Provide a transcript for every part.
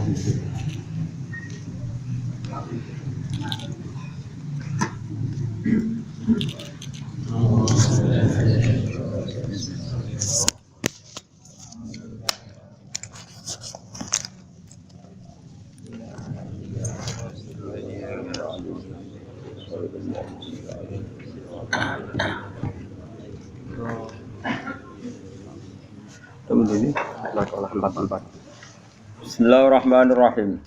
Ini olah 44. Bismillahirrahmanirrahim.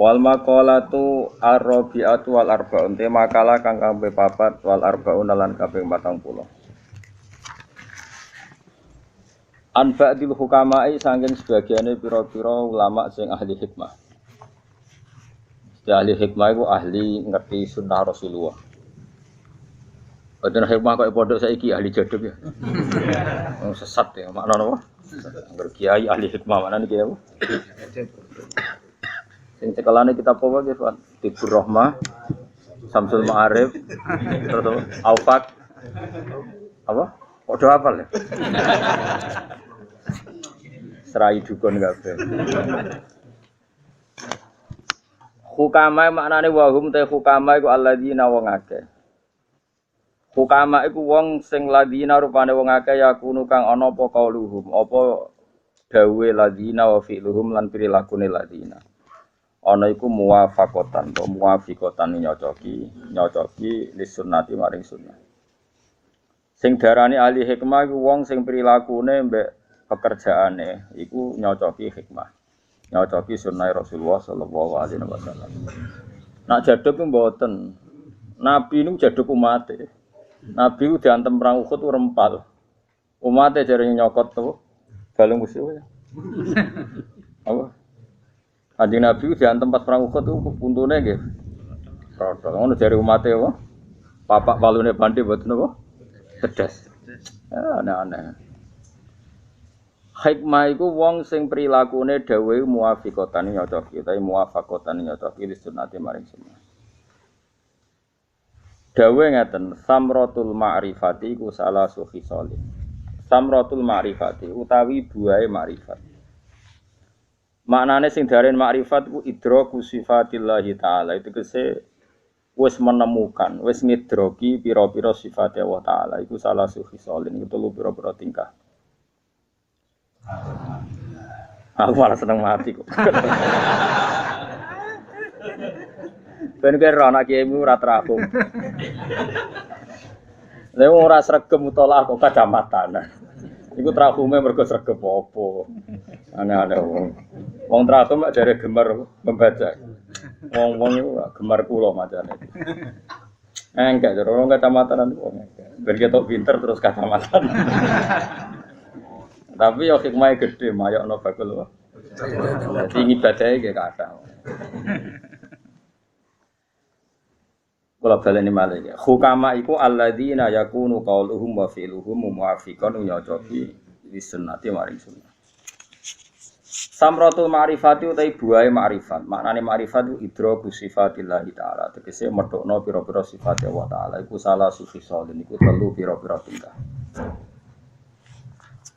Wal maqalatu ar-rabi'atu wal arba'un. Te makalah kang kaping 4 wal arba'un lan kaping 40. An ba'dil hukama'i saking sebagiane pira-pira ulama sing ahli hikmah. Ahli hikmah iku ahli ngerti sunnah Rasulullah. Boten hikmah kok pondok saiki ahli jaduk ya. Wong sesat ya, makna napa? Angger kiai ahli hikmah maknane kiai apa? Sing cekelane kitab apa nggih, Pak? Tibur Rahmah, Samsul Ma'arif, terus Aufaq. Apa? Kok hafal ya? Serai dukun kabeh. Hukama maknane wahum te hukama iku alladzina wong akeh. Hukama iku wong sing ladina rupane wong akeh yakunu kang ana apa kauluhum apa dawe ladina wa fi'luhum lan prilakune ladina. Ana iku muwafaqatan to muwafiqatan nyocoki lis sunnati maring sunnah. Sing darani ahli hikmah iku wong sing prilakune mbek pekerjaane iku nyocoki hikmah. Nyocoki sunnah Rasulullah sallallahu alaihi wasallam. Nak jaduk mboten. Nabi niku jaduk umate. Nabi ku diantem perang Uhud ku rempal. Umate jarene nyokot to balung musuh ya. Apa? Kanjeng Nabi ku diantem pas perang Uhud ku puntune nggih. Rodol ngono jare umate apa? Papak palune bandi mboten apa? Pedas. Aneh-aneh. Hikmah iku wong sing prilakune dawuhe muwafiqatan nyocoki utawa muwafaqatan nyocoki li sunnati maring sunnah. Dawe ngeten, samratul ma'rifati iku salah sufi solih. Samratul ma'rifati utawi buahe ma'rifat. Maknane sing daren ma'rifat ku idraku sifatillahi ta'ala. Itu kese wis menemukan, wis ngidroki pira-pira sifate Allah ta'ala. Iku salah sufi solih. Iku telu pira-pira tingkah. Aku malah seneng mati kok. Ben kira anak kiaimu ora terakum. Lha wong ora sregep mutolaah kok kacamatan. Iku terakume mergo sregep apa. Aneh-aneh wong. Wong terakum mek jare gemar membaca. Wong-wong iku gemar kula macane. Enggak jare wong kacamatan wong. Ben ketok pinter terus kacamatan. Tapi yo hikmahe gedhe mayokno bakul wae. Dadi ibadahe ge kathah. Kula baleni malih ya. Hukama iku alladzina yakunu qauluhum wa fi'luhum muwafiqan nyocoki li sunnati maring sunnah. Samratul ma'rifati utai buahe ma'rifat. Maknane ma'rifat iku idraku sifatillah taala. Tegese medhokno pira-pira sifat Allah taala iku salah sufi solin iku telu pira-pira tingkah.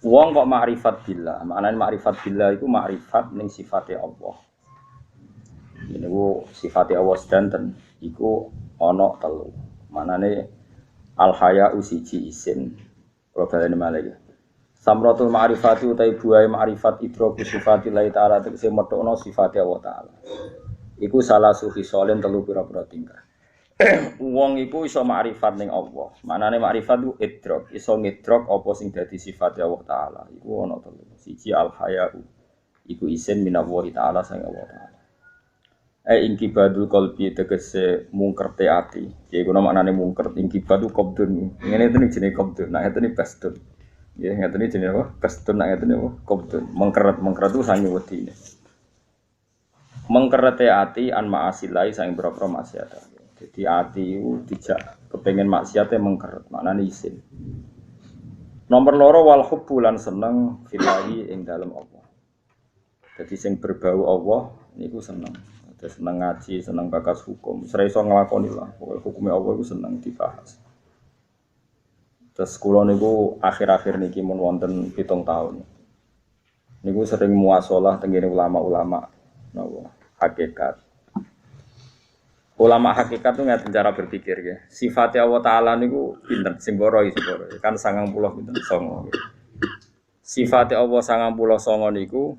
Wong kok ma'rifat billah. Maknane ma'rifat billah iku ma'rifat ning sifate Allah. Niku sifate Allah sedanten iku ana telu. Manane al haya'u siji isin. Probleme malih. Samratul ma'rifati utai buahe ma'rifat idraku sifatillahi ta'ala tegese metokno sifate Allah taala. Iku salah sufi solen telu pira-pira tingkah. Wong iku iso ma'rifat ning Allah. Manane ma'rifat ku idrak, iso ngidrak apa sing dadi sifate Allah taala. Iku ana telu. Siji al haya'u. Iku isin minallahi ta'ala sang Allah taala. Ingkibadul qalbi tegese mungkerte ati. Ya iku maknane mungker ingkibadu qabdun. Ngene iki jenenge qabdun. Nah ngene bastun. Ya ngene iki jenenge apa? Bastun nah ngene apa? Qabdun. Mengkeret itu sange wedine. Mengkerete ati an ma'asilai sang boro-boro maksiat. Jadi ati itu dijak kepengin maksiate mengkeret. Maknane isin. Nomor loro wal hubbu lan seneng filahi ing dalem Allah. Jadi sing berbau Allah niku seneng. Seneng ngaji, seneng bakas hukum. Serai iso nglakoni lah. Pokoke hukume Allah iku seneng dibahas. Terus kula niku akhir-akhir niki mun wonten 7 tahun. Niku sering muasalah tengene ulama-ulama napa hakikat. Ulama hakikat itu ngaten cara berpikir ya. Sifat Allah Ta'ala niku pinten sing boro kan 90 pinten 9. Sifat Allah 99 niku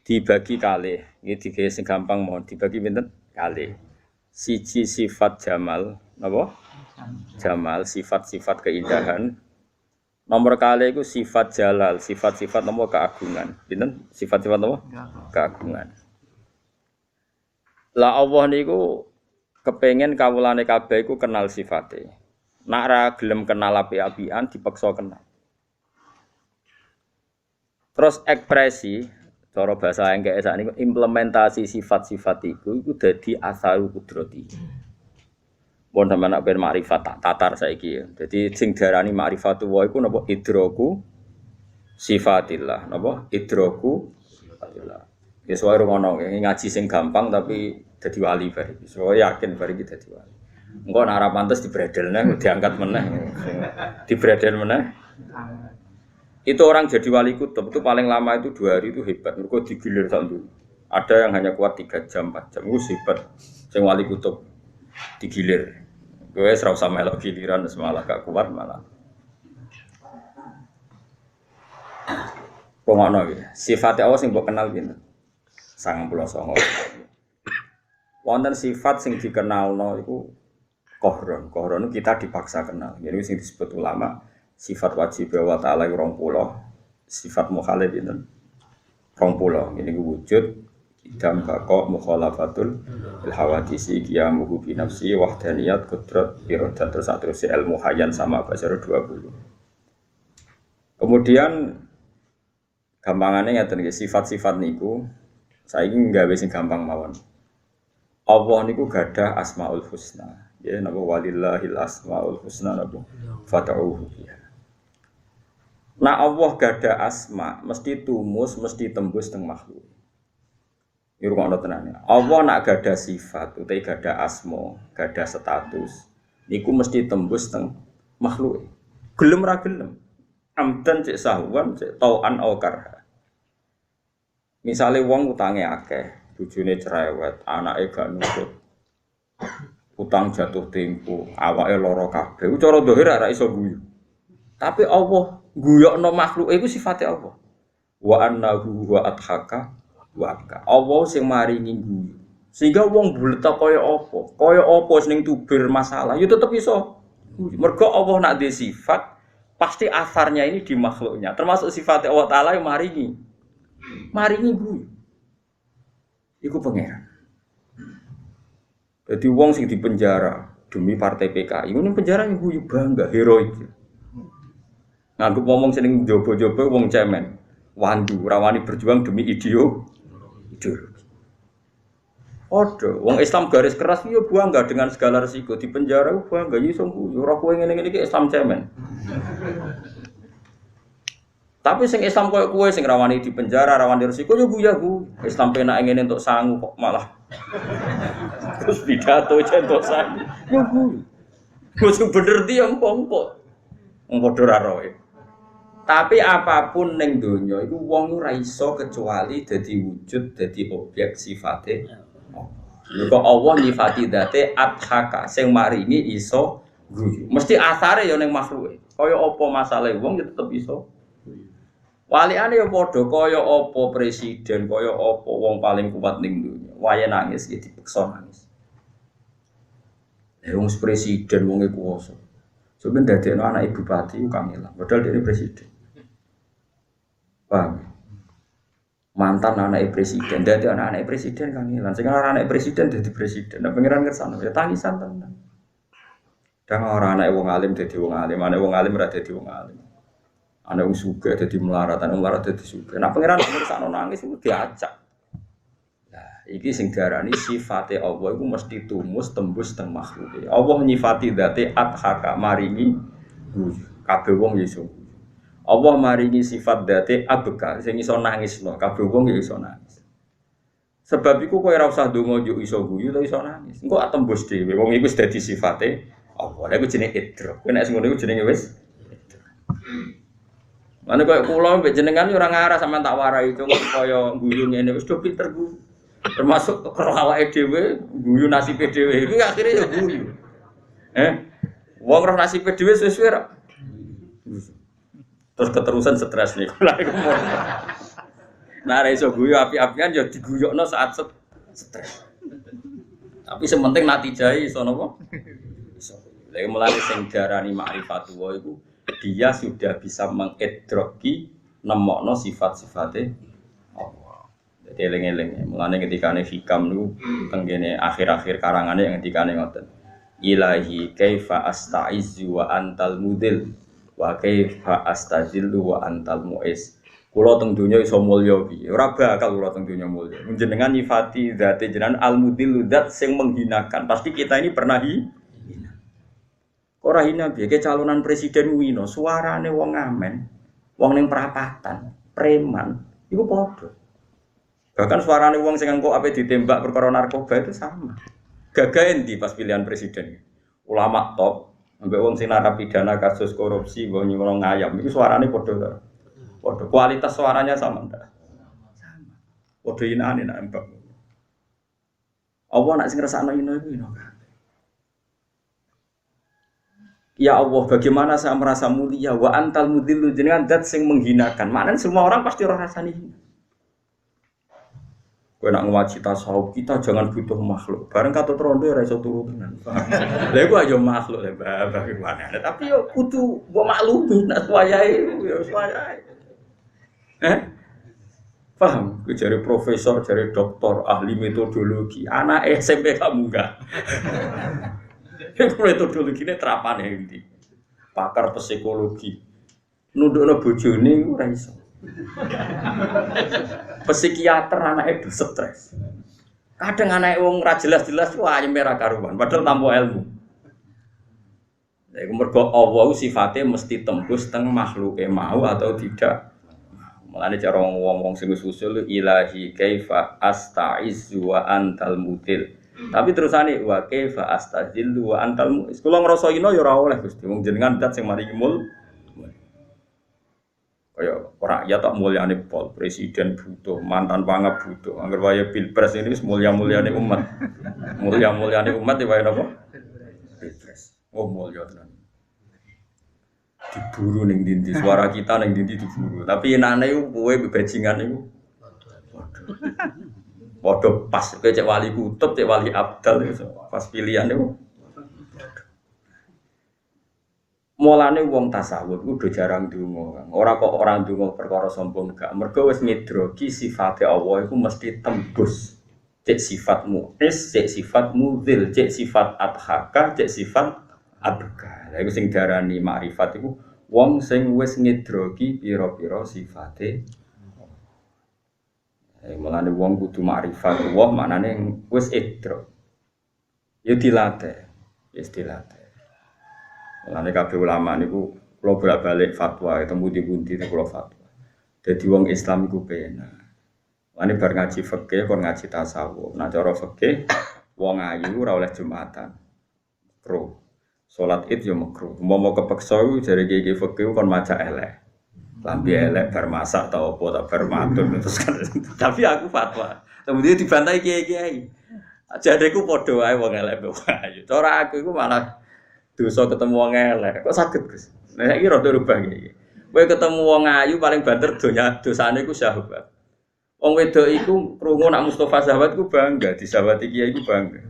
dibagi kalih. Iki digawe sing gampang mohon dibagi pinten? Kalih. Siji sifat jamal, napa? Jamal, sifat-sifat keindahan. Nomor kali itu sifat jalal, sifat-sifat napa keagungan. Pinten? Sifat-sifat napa? Keagungan. Lah Allah niku kepengen kawulane kabeh iku kenal sifate. Nak ra gelem kenal api-apian dipaksa kenal. Terus ekspresi cara bahasa engke sakniki implementasi sifat-sifat iku dadi asaru kudrati. Mun sampeyan nak ben makrifat tak tatar saiki ya. Dadi sing diarani makrifatu iku napa idraku sifatillah, napa idraku sifatillah. Ya soal ngono ngaji sing gampang tapi dadi wali bareng. So yakin bareng iki dadi wali. Engko nek ora pantes dibredelne diangkat meneh. Dibredel meneh. Itu orang jadi wali kutub itu paling lama itu 2 hari itu hebat. Mereka digilir satu. Ada yang hanya kuat 3 jam, 4 jam. Itu hebat. Yang wali kutub digilir. Gue serau sama elok giliran semalah gak kuat malah. Pengokno ya. Sifatnya Allah sing mbok kenal gitu. 99. Wonten sifat sing dikenalno iku kohron. Kohron kita dipaksa kenal. Jadi sing disebut ulama sifat wajib wa ta'ala 20, sifat mukhalif itu 20. Ini wujud idam baqa mukhalafatul bil hawadisi qiyamuhu bi nafsi wahdaniyat qudrat iradat terus ilmu hayyan sama basar 20. Kemudian gampangannya ngaten nggih sifat-sifat niku saiki nggawe sing gampang mawon. Allah niku gadah asmaul husna. Ya napa walillahil asmaul husna napa fata'uhu biha. Nah Allah gada asma, mesti tumus, mesti tembus teng makhluk. Iku ngono tenane. Allah nak gada sifat, utawi gada asma, gada status, niku mesti tembus teng makhluk. Gelem ra gelem. Amdan cek sahwan, cek tauan au karha. Misale wong utange akeh, bojone cerewet, anake gak nurut. Utang jatuh tempo, awake lara kabeh. Ku cara zahir ora iso guyu. Tapi Allah guyokno makhluk iku sifate Allah. Wa annahu wa adhaka wa abka. Allah sing maringi guyu. Sehingga wong bulet kaya apa? Kaya apa sing tubir masalah, ya tetep iso. Mergo Allah nak dhe sifat, pasti asarnya ini di makhluknya. Termasuk sifat Allah Taala yang maringi. Maringi guyu. Iku pangeran. Jadi wong sing dipenjara demi partai PKI, ini penjara yang guyu bangga, heroik. Nganggep ngomong seneng jobo-jobo wong cemen. Wandu rawani berjuang demi ideologi. Odo, wong Islam garis keras yo bangga dengan segala resiko di penjara bangga yo iso ora kowe ngene-ngene iki Islam cemen. Tapi sing Islam koyo kowe sing rawani di penjara, rawani resiko yo guyu. Islam penak ngene entuk sangu kok malah. Terus pidato entuk sangu. Yo guyu. Wis bener di empong kok. Wong padha ra roe. Tapi apapun ning donya iku wong ora iso kecuali dadi wujud, dadi objek sifate. Nek Allah nyifati dzate adhaka sing maringi iso guyu. Mesti asare ya ning makhluke. Kaya apa masalahe wong ya tetep iso guyu. Waliane ya padha kaya apa presiden, kaya apa wong paling kuat ning donya. Wae nangis ya dipeksa nangis. Wong presiden wong e kuwasa. Sampeyan dadekno anak ibu bupati ku kangelan, padahal dene presiden. Paham? Mantan anak presiden, dadi anak presiden kangelan. Sing ora anak presiden dadi presiden. Nah pengiran kersane ya tangisan tenan. Dan ora anak wong alim dadi wong alim, anak wong alim ora dadi wong alim. Anak wong sugih dadi melarat, wong melarat dadi sugih. Nah pengiran kersane nangis iku diajak. Nah, iki sing diarani sifate Allah iku mesti tumus tembus teng makhluke. Allah nyifati dzate adhaka maringi kabeh wong iso. Allah maringi sifat dzate abka sing iso nangisno, kabeh wong ya iso nangis. Sebab iku kowe ora usah ndonga yo iso guyu to iso nangis. Engko atembus dhewe wong iku wis dadi sifate Allah. Lha iku jenenge idrak. Kowe nek sing ngono iku jenenge wis idrak. Mane koyo kula mbek jenengan ora ngarah sampean tak warai cung kaya guyu ngene wis do pinter ku. Termasuk karo awake dhewe guyu nasibe dhewe iki akhire ya guyu. Wong roh nasibe dhewe suwe-suwe ra. Terus keterusan stres nih. Nah, ora iso guyu api-apian ya diguyokno saat stres. Tapi sementing natijai iso napa? Iso. Lha mulane sing diarani ma'rifatullah iku dia sudah bisa mengidroki nemokno sifat-sifate Allah. Jadi eling-eling. Mulane ketikane hikam niku tenggene akhir-akhir karangane yang ketikane ngoten. Ilahi kaifa astaizu wa antal mudil wa kaifa astazillu wa antal muiz. Kula teng donya iso mulya piye? Ora bakal kula teng donya mulya. Jenengan nyifati zate jenengan al-mudil zat sing menghinakan. Pasti kita ini pernah hina. Ora hina piye ke calonan presiden Wino, suarane wong ngamen, wong ning perapatan, preman, iku padha. Bahkan suarane wong sing engko ape ditembak perkara narkoba itu sama. Gagah endi pas pilihan presiden. Ulama top, ambek wong sing narapidana kasus korupsi, wong nyolong ayam, iku suarane padha. Padha kualitas suaranya sama ndak? Sama. Padha inane nak embak. Apa nak sing ngrasakno iku ino. Ya Allah, bagaimana saya merasa mulia wa antal mudhillu jenengan zat sing menghinakan. Maknanya semua orang pasti ora rasani hina. Kowe nak ngaji tasawuf kita jangan butuh makhluk. Bareng katut rondo ora iso turu tenan. Lha iku aja makhluk le bagaimana. Tapi yo kudu mbok maklumi nak wayahe yo wayahe. Paham? Ku jare profesor, jare doktor, ahli metodologi. Anak SMP kamu enggak. Metodologine terapane endi? Pakar psikologi. Nundukno bojone ora iso. Psikiater anake do stres. Kadang anake wong ra jelas-jelas wae merah karuan, padahal tanpa ilmu. Lha iku mergo Allah sifate mesti tembus teng makhluke mau atau tidak. Mulane cara wong-wong sing usul ilahi kaifa astaizu wa antal mutil. Tapi terusane wa kaifa astazillu wa antal muiz. Kula ngrasa ina ya ora oleh Gusti. Wong jenengan zat sing maringi mul. Kaya rakyat tak mulyane pol, presiden butuh, mantan pangap butuh. Angger wae pilpres ini wis mulya-mulyane umat. Mulya-mulyane umat ya wae napa? Pilpres. Oh mulya tenan. Diburu ning ndi suara kita ning ndi diburu. Tapi enane iku kowe bebajingan iku. Waduh pas kowe cek wali kutub, cek wali abdal pas pilihan itu. Mulane wong tasawuf kudu jarang ndonga. Ora kok orang ndonga perkara sombong gak. Mergo wis ngidroki sifate Allah iku mesti tembus. Cek sifat mu'is, cek sifat mudzil, cek sifat adhaka, cek sifat abka. Lha iku sing diarani makrifat iku wong sing wis ngidroki pira-pira sifate. Mulane wong kudu makrifat Allah maknane wis idrok. Ya dilatih. Wis dilatih. Mulane kabeh ulama niku kula bolak-balik fatwa ketemu di pundi kula fatwa. Dadi wong Islam iku penak. Mulane bar ngaji fikih kon ngaji tasawuf. Nah cara fikih wong ayu ora oleh Jumatan. Makruh. Salat Id yo makruh. Mau kepeksa iku jare iki fikih kon maca elek. Lambi elek bar masak ta apa tak bar matun terus kan. Tapi aku fatwa. Kemudian dibantai kiai-kiai. Jareku padha wae wong elek wae. Cara aku iku malah dosa ketemu wong elek. Kok saged, Gus? Nek iki rada rubah iki. Kowe ketemu wong ayu paling banter donya dosane iku syahwat. Wong wedok iku krungu nak Mustofa sahabat iku bangga, disawati kiai iku bangga.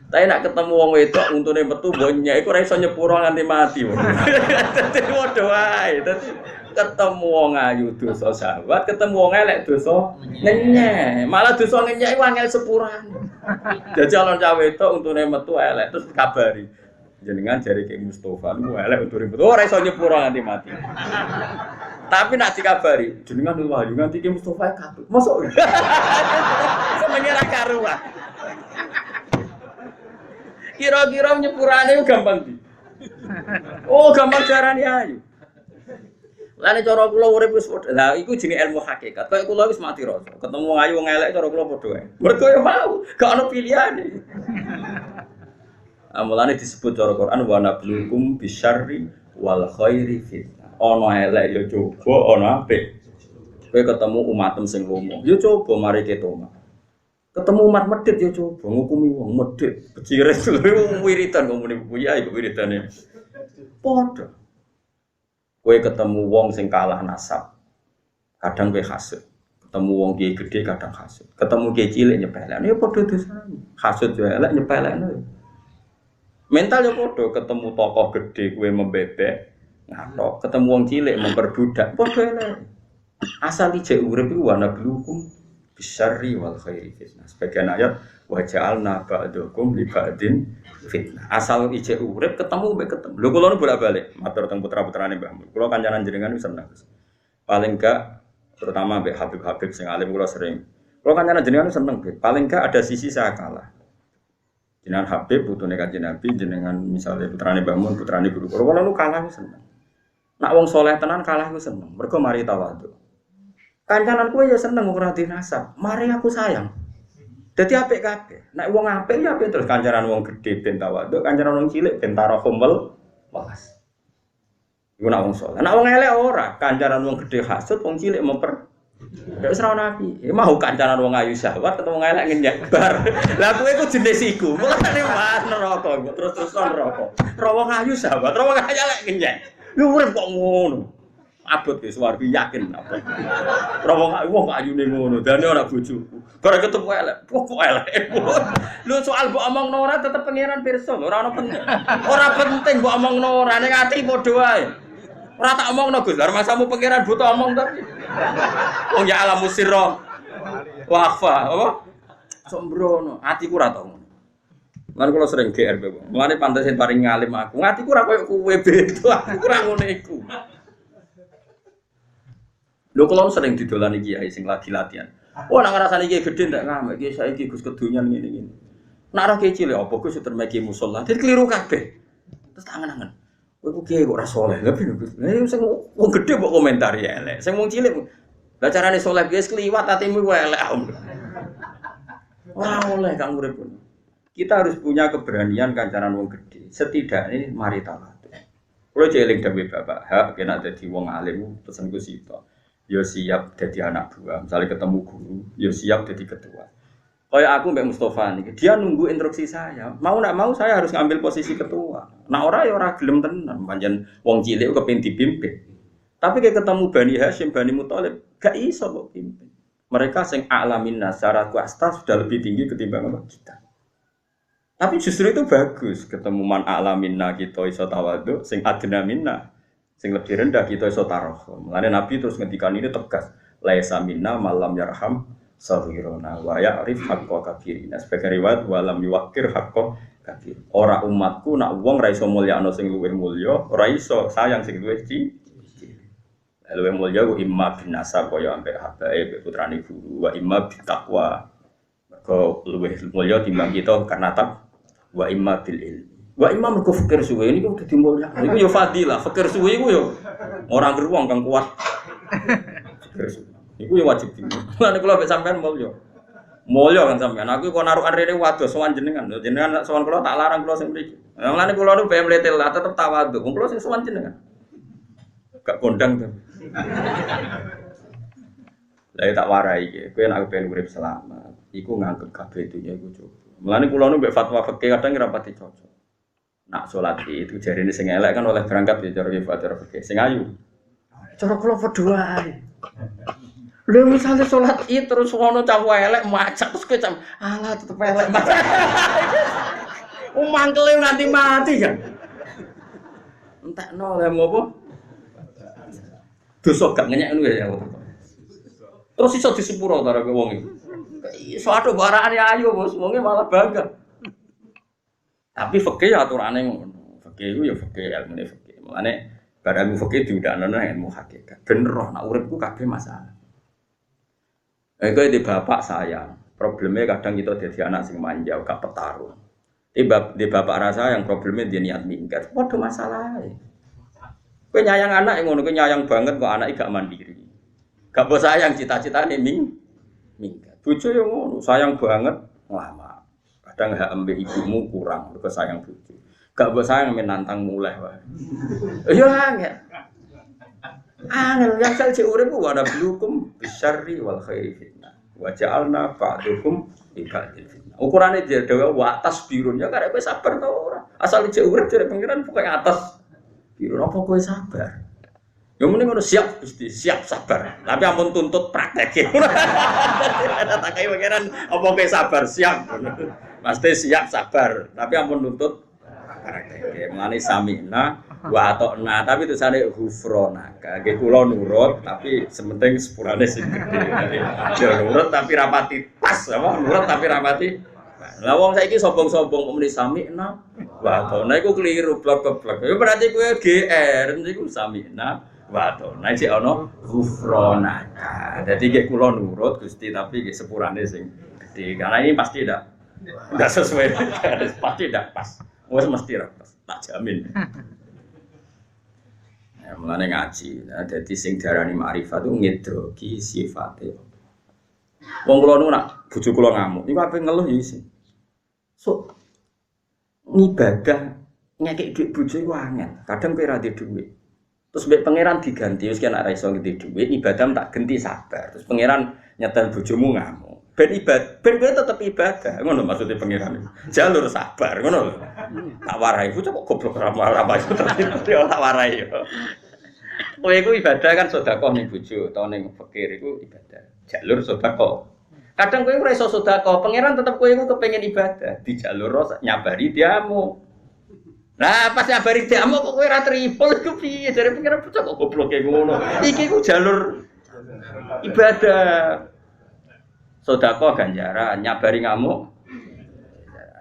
Tapi nak ketemu wong wedok untune metu bonyak iku ora iso nyepuro nganti mati. Dadi padha wae. Dadi ketemu wong ayu dosa sahabat, ketemu wong elek dosa ngenyek. Malah dosa ngenyek iku angel sepuran. Dadi alon cah wedok untune metu elek terus kabari. Jenengan jari ke Mustofa, lu elek untune metu ora iso nyepuro nganti mati. Tapi nak dikabari, jenengan lu wahyu nganti ke Mustofa kabeh. Mosok. Senenge ra karuan. Kira-kira nyepurane gampang di. Oh, gampang carane ayu. Lane cara kula urip wis padha. Lah iku jenenge ilmu hakikat. Kaya kula wis mati rasa. Ketemu wong ayu wong elek cara kula padha wae. Mergo ya mau, gak ono pilihane. Amulane disebut cara Quran wa nablukum bisyarri wal khairi fitnah. Ana elek ya coba, ana apik. Kowe ketemu umatem sing lomo, ya coba mari ketoma. Ketemu umat medhit ya coba ngukumi wong medhit. Becire wiritan ngomongin buya iku wiritane. Padha. Kowe ketemu wong sing kalah nasab. Kadang kowe hasud. Ketemu wong kiai gede kadang hasud. Ketemu kiai cilik nyepelekno ya padha dosane. Hasud yo elek nyepelekno. Mental ya padha ketemu tokoh gede kowe membebek ngatok, ketemu wong cilik memperbudak padha elek. Asal ijek urip iku ana blukum bisyarri wal khairi fitnah. Sebagian ayat wa ja'alna ba'dakum li ba'din fitnah. Asal ijek urip ketemu mbek ketemu. Lho kula nu bolak-balik matur teng putra-putrane Mbah Mun. Kula kancanan jenengan wis seneng. Paling gak terutama mbek Habib-habib sing alim kula sering. Kula kancanan jenengan seneng, paling gak ada sisi saya kalah. Jenengan Habib putune Kanjeng Nabi, jenengan misalnya putrane Mbah Mun, putrane guru kula nu kalah seneng. Nak wong saleh tenan kalah ku seneng. Mergo mari tawadhu. Kancanan kowe ya seneng ora dinasab. Mari aku sayang. Dadi apik kabeh. Nek wong apik ya apik terus kancanan wong gedhe ben tawadhu, kancanan wong cilik ben tarahumul walas. Iku nak wong saleh. Nak wong elek ora, kancanan wong gedhe hasud, wong cilik memper. Ya wis ora nabi. Mau kancanan wong ayu syahwat atau wong elek ngenyek bar. Lah kowe iku jenis iku. Mulane mas neraka terus-terusan neraka. Ora wong ayu syahwat, ora wong elek ngenyek. Lu urip kok ngono. Abot wis wargi yakin apa. Ora wong ayune ngono, dane ora bojoku. Gara ketemu elek, kok elek. Lu soal mbok omongno ora tetep pangeran pirsa, ora ono penting. Ora penting mbok omongno ora ning ati padha wae. Ora tak omongno Gus, lha masamu pangeran butuh omong tapi. Wong ya alam musirra. Wafa, apa? Sombrono, atiku ora tau. Lan kula sering GR bae. Mulane pantes paring ngalim aku. Atiku ora koyo kowe beda, aku ora ngono iku. Lho kula sering didolani kiai sing lagi latihan. Oh nek ngrasani kiai gedhe ndak ngamek kiai saiki Gus kedunyan ngene-ngene. Nek ora kiai cilik apa Gus termeki musala. Dadi kliru kabeh. Terus tangan-tangan. Kowe ku kiai kok ora saleh. Lha piye Gus? Lah sing wong gedhe kok komentari elek. Sing wong cilik lah carane saleh wis kliwat atimu kowe elek. Ora oleh kang urip. Kita harus punya keberanian kancanan wong gedhe. Setidaknya mari tawadhu. Kulo jeling dawuh Bapak, hak kena dadi wong alim pesenku sito. Yo siap jadi anak buah, misalnya ketemu guru, yo siap jadi ketua. Kayak aku Mbak Mustafa nih, dia nunggu instruksi saya. Mau nak mau saya harus ngambil posisi ketua. Nah orang ya orang gelem tenan, panjen wong cilik kepengin dipimpin. Tapi kayak ketemu Bani Hashim, Bani Muthalib, gak iso kok pimpin. Mereka sing a'lamin nas secara kuasta sudah lebih tinggi ketimbang kita. Tapi justru itu bagus, ketemu man a'lamin na kita iso tawadhu, sing adna minna. Sing lebih rendah kita iso tarahum. Mulane Nabi terus ngendikan ini tegas, laisa minna malam yarham saghirana wa ya'rif haqqa kabirina. Sebagai riwayat walam yuwaqir haqqa kabir. Ora umatku nak wong ra iso mulyakno sing luwih mulya, ora iso sayang sing luwih cilik. Luwih mulya ku imma bin nasab kaya ambek habae putrane guru wa imma bi taqwa. Mergo luwih mulya timbang kita karena wa imma bil ilmi. Wa imam mergo fikir suwe ini kudu dimulya. Iku yo fadilah, fikir suwe iku yo ora geruang kang kuat. Fikir suwe. Iku yo wajib dimulya. Lan kula mek sampean mulya. Mulya kan sampean. Aku kok narukan rene wados sowan jenengan. Jenengan sowan kula tak larang kula sing mriki. Lan kula nu bae mletel lah tetep tawadhu. Wong kula sing sowan jenengan. Gak kondang to. Lah tak warai iki. Kowe nek pengen urip selamat, iku nganggep kabeh dunya iku cukup. Mulane kula nu mek fatwa fikih kadang ora pati cocok. Nak sholat itu jarine sing elek kan oleh berangkat ya cara ibadah fikih. Sing ayu. Cara kula padha wae. Lha misale sholat itu terus ngono cah elek macak terus kowe cam alah tetep elek. Mangkele nganti mati kan. Entekno lha ngopo? Dosa gak ngenyek ngono ya. Terus iso disepuro ta wong iki. Iso ado barane ayu bos, wonge malah bangga. Tapi fikih ya aturane ngono. Fikih iku ya fikih ilmune fikih. Mulane barang fikih diundakno nang ilmu hakikat. Ben roh nak uripku kabeh masalah. Kowe di bapak sayang. Problemnya kadang kita dadi anak sing manja, gak petarung. Di bapak rasa yang problemnya dia niat minggat. Padha masalahe. Kowe nyayang anak ngono, kowe nyayang banget kok anak gak mandiri. Gak mbok sayang cita-citane minggat. Bojo yo ngono, sayang banget lama. Kadang hak ambek ibumu kurang, mergo sayang bojo. Gak mbok sayang men nantang mulai wae. Ya angel. Angel yang sel cek urip wa nablukum bisyarri wal khairi fitnah. Wa ja'alna ba'dukum ibadil fitnah. Ukurane dia dewe wa atas birun ya karek kowe sabar to ora. Asal cek urip jare pangeran pokoke atas birun apa kowe sabar. Ya mending ngono siap Gusti, siap sabar. Tapi ampun tuntut praktek. Ada takai pangeran apa kowe sabar siap. Pasti siap sabar, tapi ampun nuntut praktek. Mulane sami'na wa ata'na, tapi tulisane ghufranaka. Nggih kula nurut, tapi sementing sepurane sing gedhe. Ya nurut tapi rapati pas, apa nurut tapi rapati. Lah wong saiki sombong-sombong muni sami'na wa ata'na iku kliru blok-blok. Ya berarti kowe GR niku sami'na wa ata'na iki ana ghufranaka. Dadi nggih kula nurut Gusti tapi nggih sepurane sing gedhe. Karena ini pasti tidak sesuai, pasti tidak pas. Wes mesti ra pas, tak jamin. Ya mulane ngaji. Nah, dadi sing diarani makrifat itu ngedroki sifate. Wong kula nu nak bojo kula ngamuk, niku ape ngeluh ya isin. So ngibadah ngekek dhuwit bojo iku angel. Kadang kowe ra ndek dhuwit. Terus mbek pangeran diganti wis kena ra iso ngenti dhuwit, ibadah tak genti sabar. Terus pangeran nyetel bojomu ngamuk. Ben ibadah, ben kowe tetep ibadah. Ngono maksudnya pangeran itu. Jalur sabar, ngono lho. Tak warai bocah kok goblok ra itu terus tak warai yo. Kowe iku ibadah kan sedekah ning bojo utawa ning fakir iku ibadah. Jalur sedekah. Kadang kowe ora iso sedekah, pangeran tetep kowe iku kepengin ibadah, di jalur nyabari diamu. Nah, pas nyabari diamu kok kowe ora tripol iku piye? Jare pangeran bocah kok goblok ngono. Iki ku jalur ibadah. Sedekah ganjaran, nyabari ngamuk.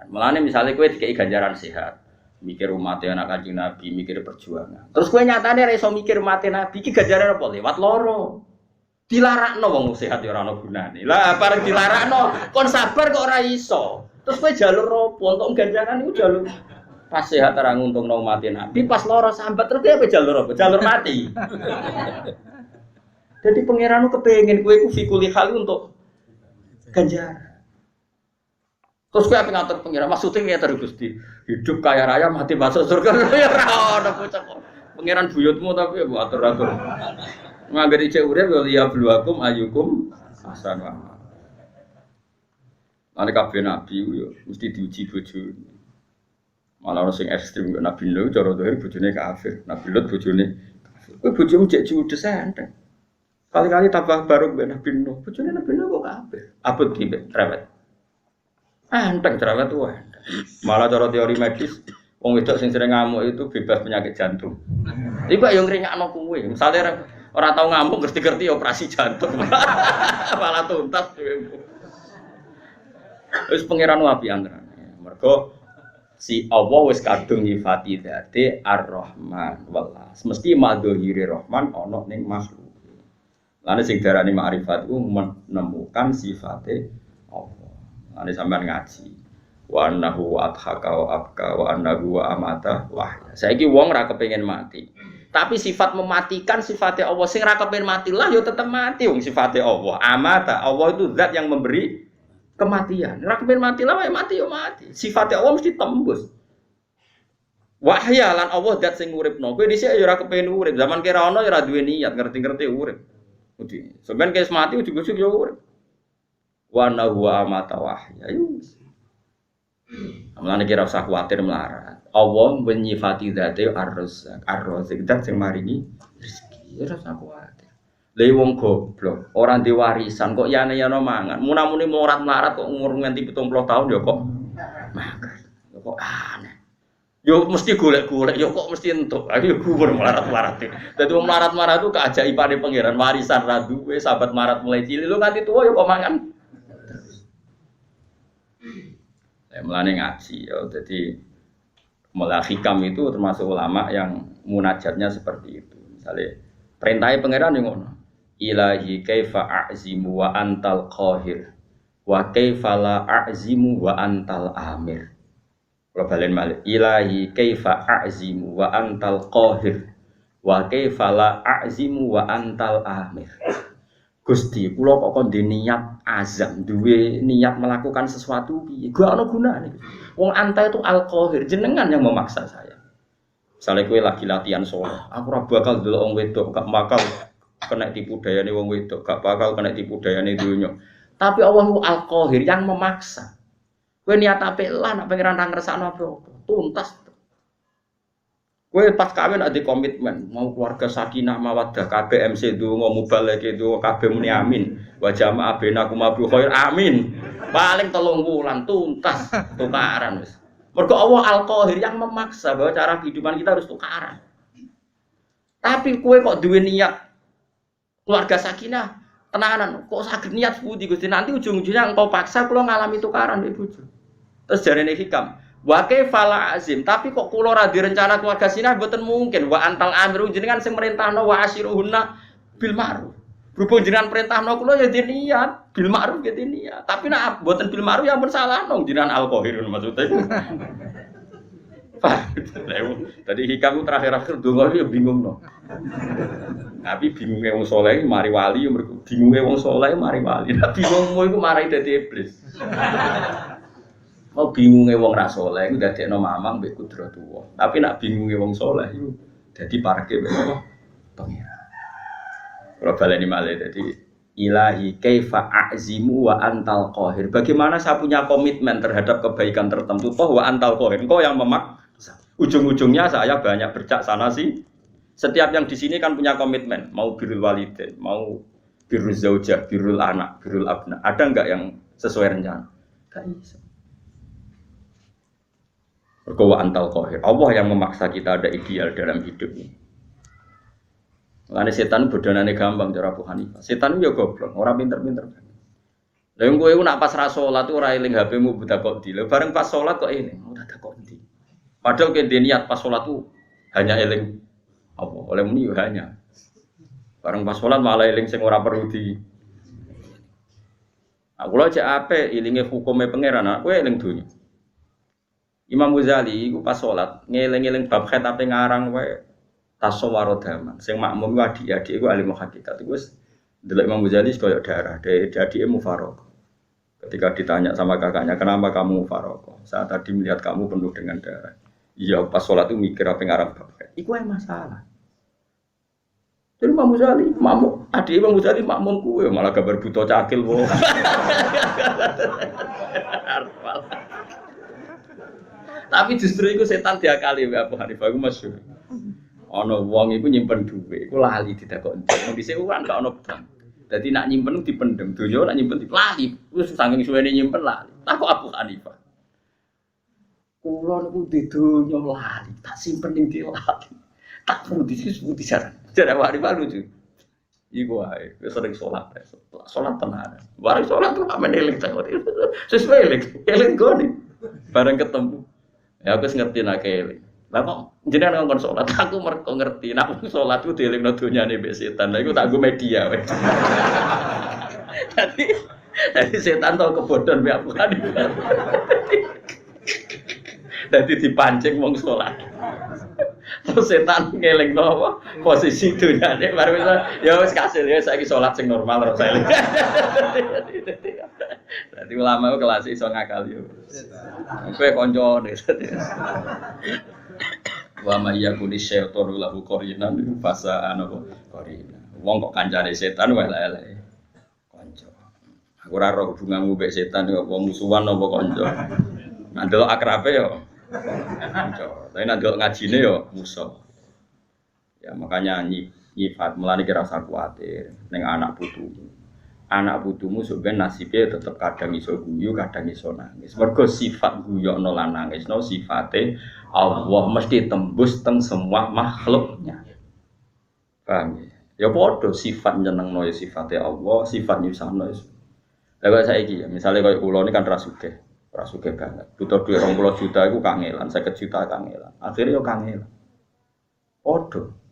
Mulane misalnya kowe dikei ganjaran sehat, mikir umat anak Kanjeng Nabi, mikir perjuangan. Terus kowe nyatane ora iso mikir umat Nabi, iki ganjaran apa lewat loro. Dilarakno wong sehat ya ora ono gunane. Lah bareng dilarakno, kon sabar kok ora iso. Terus kowe jalur opo untuk ganjaran iku jalur pas sehat ora nguntungno umat Nabi, pas loro sambat terus kowe jalur apa? Jalur mati. Jadi pangeran kepengin kowe iku fikuli hal untuk ganjaran. Terus kowe ape ngatur pengira? Maksudnya ngene terus Gusti. Hidup kaya raya mati masuk surga. Ya ora ono bocah kok. Pengiran buyutmu tapi ya atur-atur. Ngangger ijek urip ya bluakum ayukum hasan wa. Ane kabeh nabi yo mesti diuji bojone. Malah ono sing ekstrem Nabi Nuh cara dohir bojone kafir. Nabi Lut bojone kafir. Kowe bojomu cek judes enteng. Kali-kali tambah baru mbek Nabi Nuh. Bojone Nabi Nuh kok kafir. Abot ki mbek cerewet. Enteng cerewet wae. Malah cara teori medis, wong wedok sing sering ngamuk itu bebas penyakit jantung. Iku yo ngrinyakno kowe. Misale ora tau ngamuk ngerti-ngerti operasi jantung. Malah tuntas. Wis pangeran apian tenan. Mergo si Allah wis kadung nyifati dzate Ar-Rahman wallah. Mesti madhhire Rahman ana ning makhluk. Lane sing diarani makrifat iku menemukan sifate Allah. Lane sampean ngaji. Wa annahu adhaka wa abka wa annahu wa amata wahya. Saiki wong ora kepengin mati. Tapi sifat mematikan sifatnya Allah sing ra kepengin mati lah ya tetep mati wong sifatnya Allah. Amata Allah itu zat yang memberi kematian. Ra kepengin mati lah ya mati ya mati. Sifatnya Allah mesti tembus. Wahya lan Allah zat sing uripno. Kowe dhisik ya ora kepengin urip. Zaman kira ana ya ora duwe niat ngerti-ngerti urip. Udi. Sampeyan kes mati ujug-ujug ya urip. Wa annahu wa amata wahya. Mulane kira usah kuwatir melarat. Allah menyifati dzate ar-razzaq, ar-razzaq zat sing maringi rezeki. Ora usah kuwatir. Lha wong goblok, ora ndek warisan kok yane-yane mangan. Munamuni melarat kok umur nganti 70 tahun ya kok makan. Kok aneh. Yo mesti golek-golek, yo kok mesti entuk. Ayo gugur melarat-melarat. Dadi wong melarat-melarat itu keajaibane pangeran warisan ra duwe, sahabat melarat mulai cilik lu nganti tuwa yo kok mangan. Mulane ngaji ya, jadi mulai hikam itu termasuk ulama yang munajatnya seperti itu. Misalnya perintahnya pangeran yang ngono. Ilahi kaifa a'zimu wa antal qahir wa kaifa la a'zimu wa antal amir. Kalau balen malih ilahi kaifa a'zimu wa antal qahir wa kaifa la a'zimu wa antal amir. Gusti, kula kok kon niat azam, duwe niat melakukan sesuatu piye? Gak ono gunane. Wong anta itu al-qahir, jenengan yang memaksa saya. Misalnya kowe lagi latihan soleh, aku ora bakal delok wong wedok, gak bakal kena tipu dayane wong wedok, gak bakal kena tipu dayane dunya. Tapi Allah Al-Qahir yang memaksa. Kowe niat apik lah nek pengiran ra ngersakno apa-apa, tuntas. Kowe pas kawin ada komitmen, mau keluarga sakinah mawaddah, kabeh MC donga mubaleke donga kabeh muni amin. Wa jama'a bainakum bi khair amin. Paling 3 wulan tuntas tukaran wis. Mergo Allah Al-Qahir yang memaksa bahwa cara kehidupan kita harus tukaran. Tapi kowe kok duwe niat keluarga sakinah, tenanan kok saged niat budi Gusti nanti ujung-ujungnya engkau paksa kula ngalami tukaran mbek bojo. Terus jarene hikam wa kaifala azim, tapi kok kula ra direncana keluarga sinah mboten mungkin. Wa antal amiru jenengan sing merintahno wa asyiruhunna bil ma'ruf. Berhubung jenengan perintahno kula ya niat bil ma'ruf ya niat. Tapi nek mboten bil ma'ruf ya ampun salah nang jenengan Al-Qahirun maksudnya. Pak, tadi hikam terakhir-akhir donga ya bingung no. Tapi bingungnya wong saleh mari wali, bingungnya wong saleh mari wali. Nek bingungmu iku marai dadi iblis. Mau bingungnya wong ra saleh iku dadekno mamang mbek kudratullah. Tapi nek bingungnya wong saleh iku dadi parke mbek apa? Pengira. Kalau baleni malih dadi ilahi kaifa a'zimu wa antal qahir. Bagaimana saya punya komitmen terhadap kebaikan tertentu toh wa antal qahir. Engkau yang memaksa. Ujung-ujungnya saya banyak bercaksana sih. Setiap yang di sini kan punya komitmen, mau birrul walidain, mau birrul zaujah, birrul anak, birrul abna. Ada enggak yang sesuai rencana? Enggak bisa. Wa antal qahir. Allah yang memaksa kita ada ideal dalam hidup ini. Makanya setan bodonane gampang cara Abu Hanifah. Setan yo goblok, ora pinter-pinter. Lah wong kowe nak pas ra salat ora eling HP-mu buta kok di. Bareng pas salat kok eling, ora tak kok di. Padahal ke niat pas salat tuh hanya eling apa oleh muni hanya. Bareng pas salat malah eling sing ora perlu di. Aku lho cek apik elinge hukume pangeran, aku eling donya. Imam Ghazali iku pas salat ngeling-eling bab khitab ngarang wae tasawwur daman. Sing makmum adik-adik iku alim hakikat. Iku wis ndelok Imam Ghazali koyo darah, adike mufaraqah. Ketika ditanya sama kakaknya, "Kenapa kamu mufaraqah?" Saat tadi melihat kamu penuh dengan darah. Iya, pas sholat itu mikir apa ngarang bab. Iku yang masalah. Jadi Imam Ghazali, makmum, adik Imam Ghazali makmum kuwe malah gambar buta cakil wong. Tapi justru itu setan diakali wae Abu Hanifah iku masyhur. Ana wong iku nyimpen dhuwit, iku lali didakok. Wong dhisik kan gak ono bank. Dadi nak nyimpen dipendem, donya nak nyimpen lali. Wis saking suwene nyimpen lali. Tak kok Abu Hanifah. Kula niku di donya lali, tak simpen ning ndi lali. Tak putih jaran. Jaran wae lucu. Iku wae, wis sering salat. Salat tenan. Bareng salat kok men eling ta. Sesuai eling gone. Bareng ketemu. Ya aku ngerti nek eling. Lah kok jenengan ngomong salat, aku mergo ngerti nek salat ku dielingno donyane mbek setan. Lah iku tak go media wis. Jadi setan tau kebodohan mbek aku kan. Jadi dipancing wong salat. Terus setan ngelingno apa? Posisi donyane baru ya wis kasil ya saiki salat sing normal terus eling. Dadi ulama ku kelas iso ngakal yo. Kowe kancane. Wa may yakuni syaitanu lahu qarinan fasa anapa qarina. Wong kok kancane setan wae elek. Kanca. Aku ora roh hubunganmu mbek setan kok musuhan apa kanca. Nek delok akrabe yo kanca. Tapi nek delok ngajine yo musuh. Ya makanya nyifat mulane kira usah kuwatir ning anak putumu. Anak putumu sebenarnya nasibnya tetap kadang iso guyu, kadang iso nangis. Mergo sifat guyokno lan nangisno sifate Allah mesti tembus teng semua makhluknya. Paham ya? Ya padha sifat nyenengno ya sifate Allah, sifat nyusahno ya. Lah kok saiki ya, misale koyo kula ini kan ra sugih banget. Butuh duit 20 juta iku kangelan, 50 juta kangelan. Akhire yo kangelan. Padha.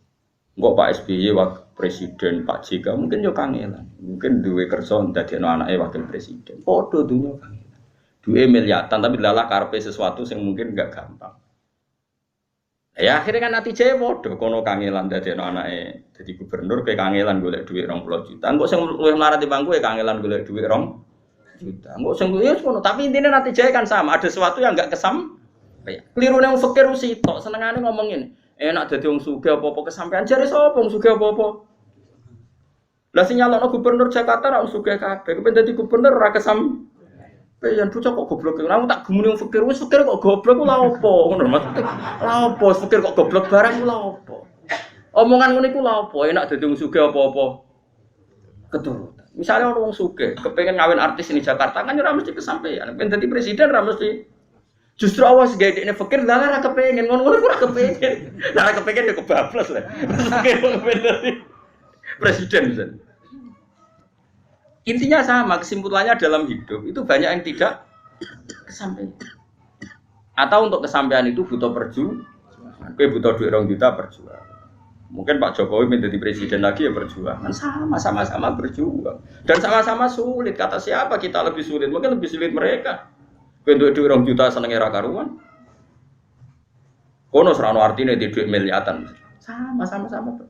Engko Pak SBY wakil presiden, Pak JK mungkin yo kangelan. Mungkin duwe kersa ndadekno anake wakil presiden. Padha dunya kangelan. Duwe miliatan tapi lalah karepe sesuatu yang mungkin enggak gampang. Ya akhirnya kan natijane padha kono kangelan dadekno anake dadi gubernur ke kangelan golek duit 20 juta. Engko sing luwih mlarat timbang kowe kangelan golek duit 2 juta. Engko sing ya ngono, tapi intine natijane kan sama, ada sesuatu yang enggak kesampaian. Klirune wong fakir usi tok senengane ngomong ngene. Enak dadi wong sugih apa-apa kesampean jare sapa wong sugih apa-apa. Lah sing nyalokno gubernur Jakarta ra wong sugih kabeh. Kepen dadi gubernur ora kesampean. Yang bocah kok goblok. Aku tak gemuni wong fikir wis fikir kok goblok ku lha opo? Ngono maksudnya. Lha opo fikir kok goblok barang ku lha opo? Omongan ngene iku lha opo? Enak dadi wong sugih apa-apa. Keturutan. Misalnya orang wong sugih kepengin ngawin artis ini Jakarta kan ora mesti kesampean. Pengen dadi presiden ora mesti. Justru awas gawe dekne fikir lah ora kepengin ngono-ngono ora kepengin. Lah ora kepengin ya kebablas lah. Fikir kok dadi presiden misalnya. Intinya sama, kesimpulannya dalam hidup itu banyak yang tidak kesampaian. Atau untuk kesampaian itu butuh perjuangan. Kowe butuh duit 2 juta berjuang. Mungkin Pak Jokowi menjadi presiden lagi ya berjuang. Sama-sama berjuang. Dan sama-sama sulit. Kata siapa kita lebih sulit? Mungkin lebih sulit mereka. Kowe duit 2 juta senenge ra karuan. Kono serano artine di duit miliatan. Sama-sama.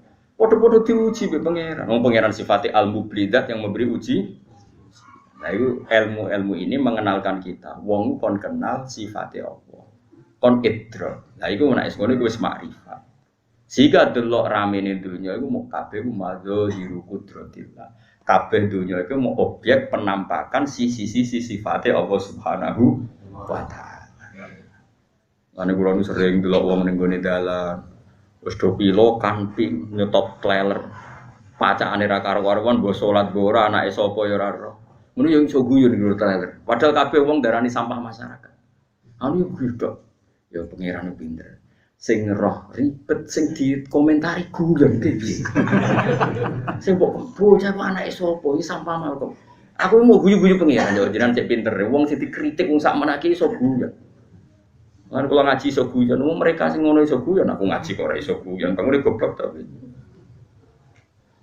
Podo-podo diuji be pangeran. Wong pangeran sifatnya al-mublidat yang memberi uji. Nah, itu ilmu ini mengenalkan kita. Wong kon kenal sifatnya Allah. Kon idra. Nah, iku nek ngono iku wis makrifat. Sehingga delok ramene dunya iku mau kabeh ku madzahiru qudratillah. Kabeh dunya iku mau objek penampakan sisi-sisi sifatnya Allah Subhanahu wa taala. Lan kula nu sering delok wong ning gone dalan wis do pilo kamping nyetop kleler. Pacakane ra karo-karuan mbok salat mbok ora anake sapa ya ora ero. Ngono yo iso guyon nggo kleler. Padahal kabeh wong darani sampah masyarakat. Anu yo beda. Ya pangeran pinter. Sing roh ribet sing dikomentari guyon iki. Sing mbok bocah anake sapa iki sampah malko. Aku mau guyu-guyu pangeran yo jenengan cek pinter. Wong sing dikritik wong sak menake iso guyon. Kan kalau ngaji iso guyon, mereka sing ngono iso guyon, aku ngaji kok ora iso guyon, bangun goblok to.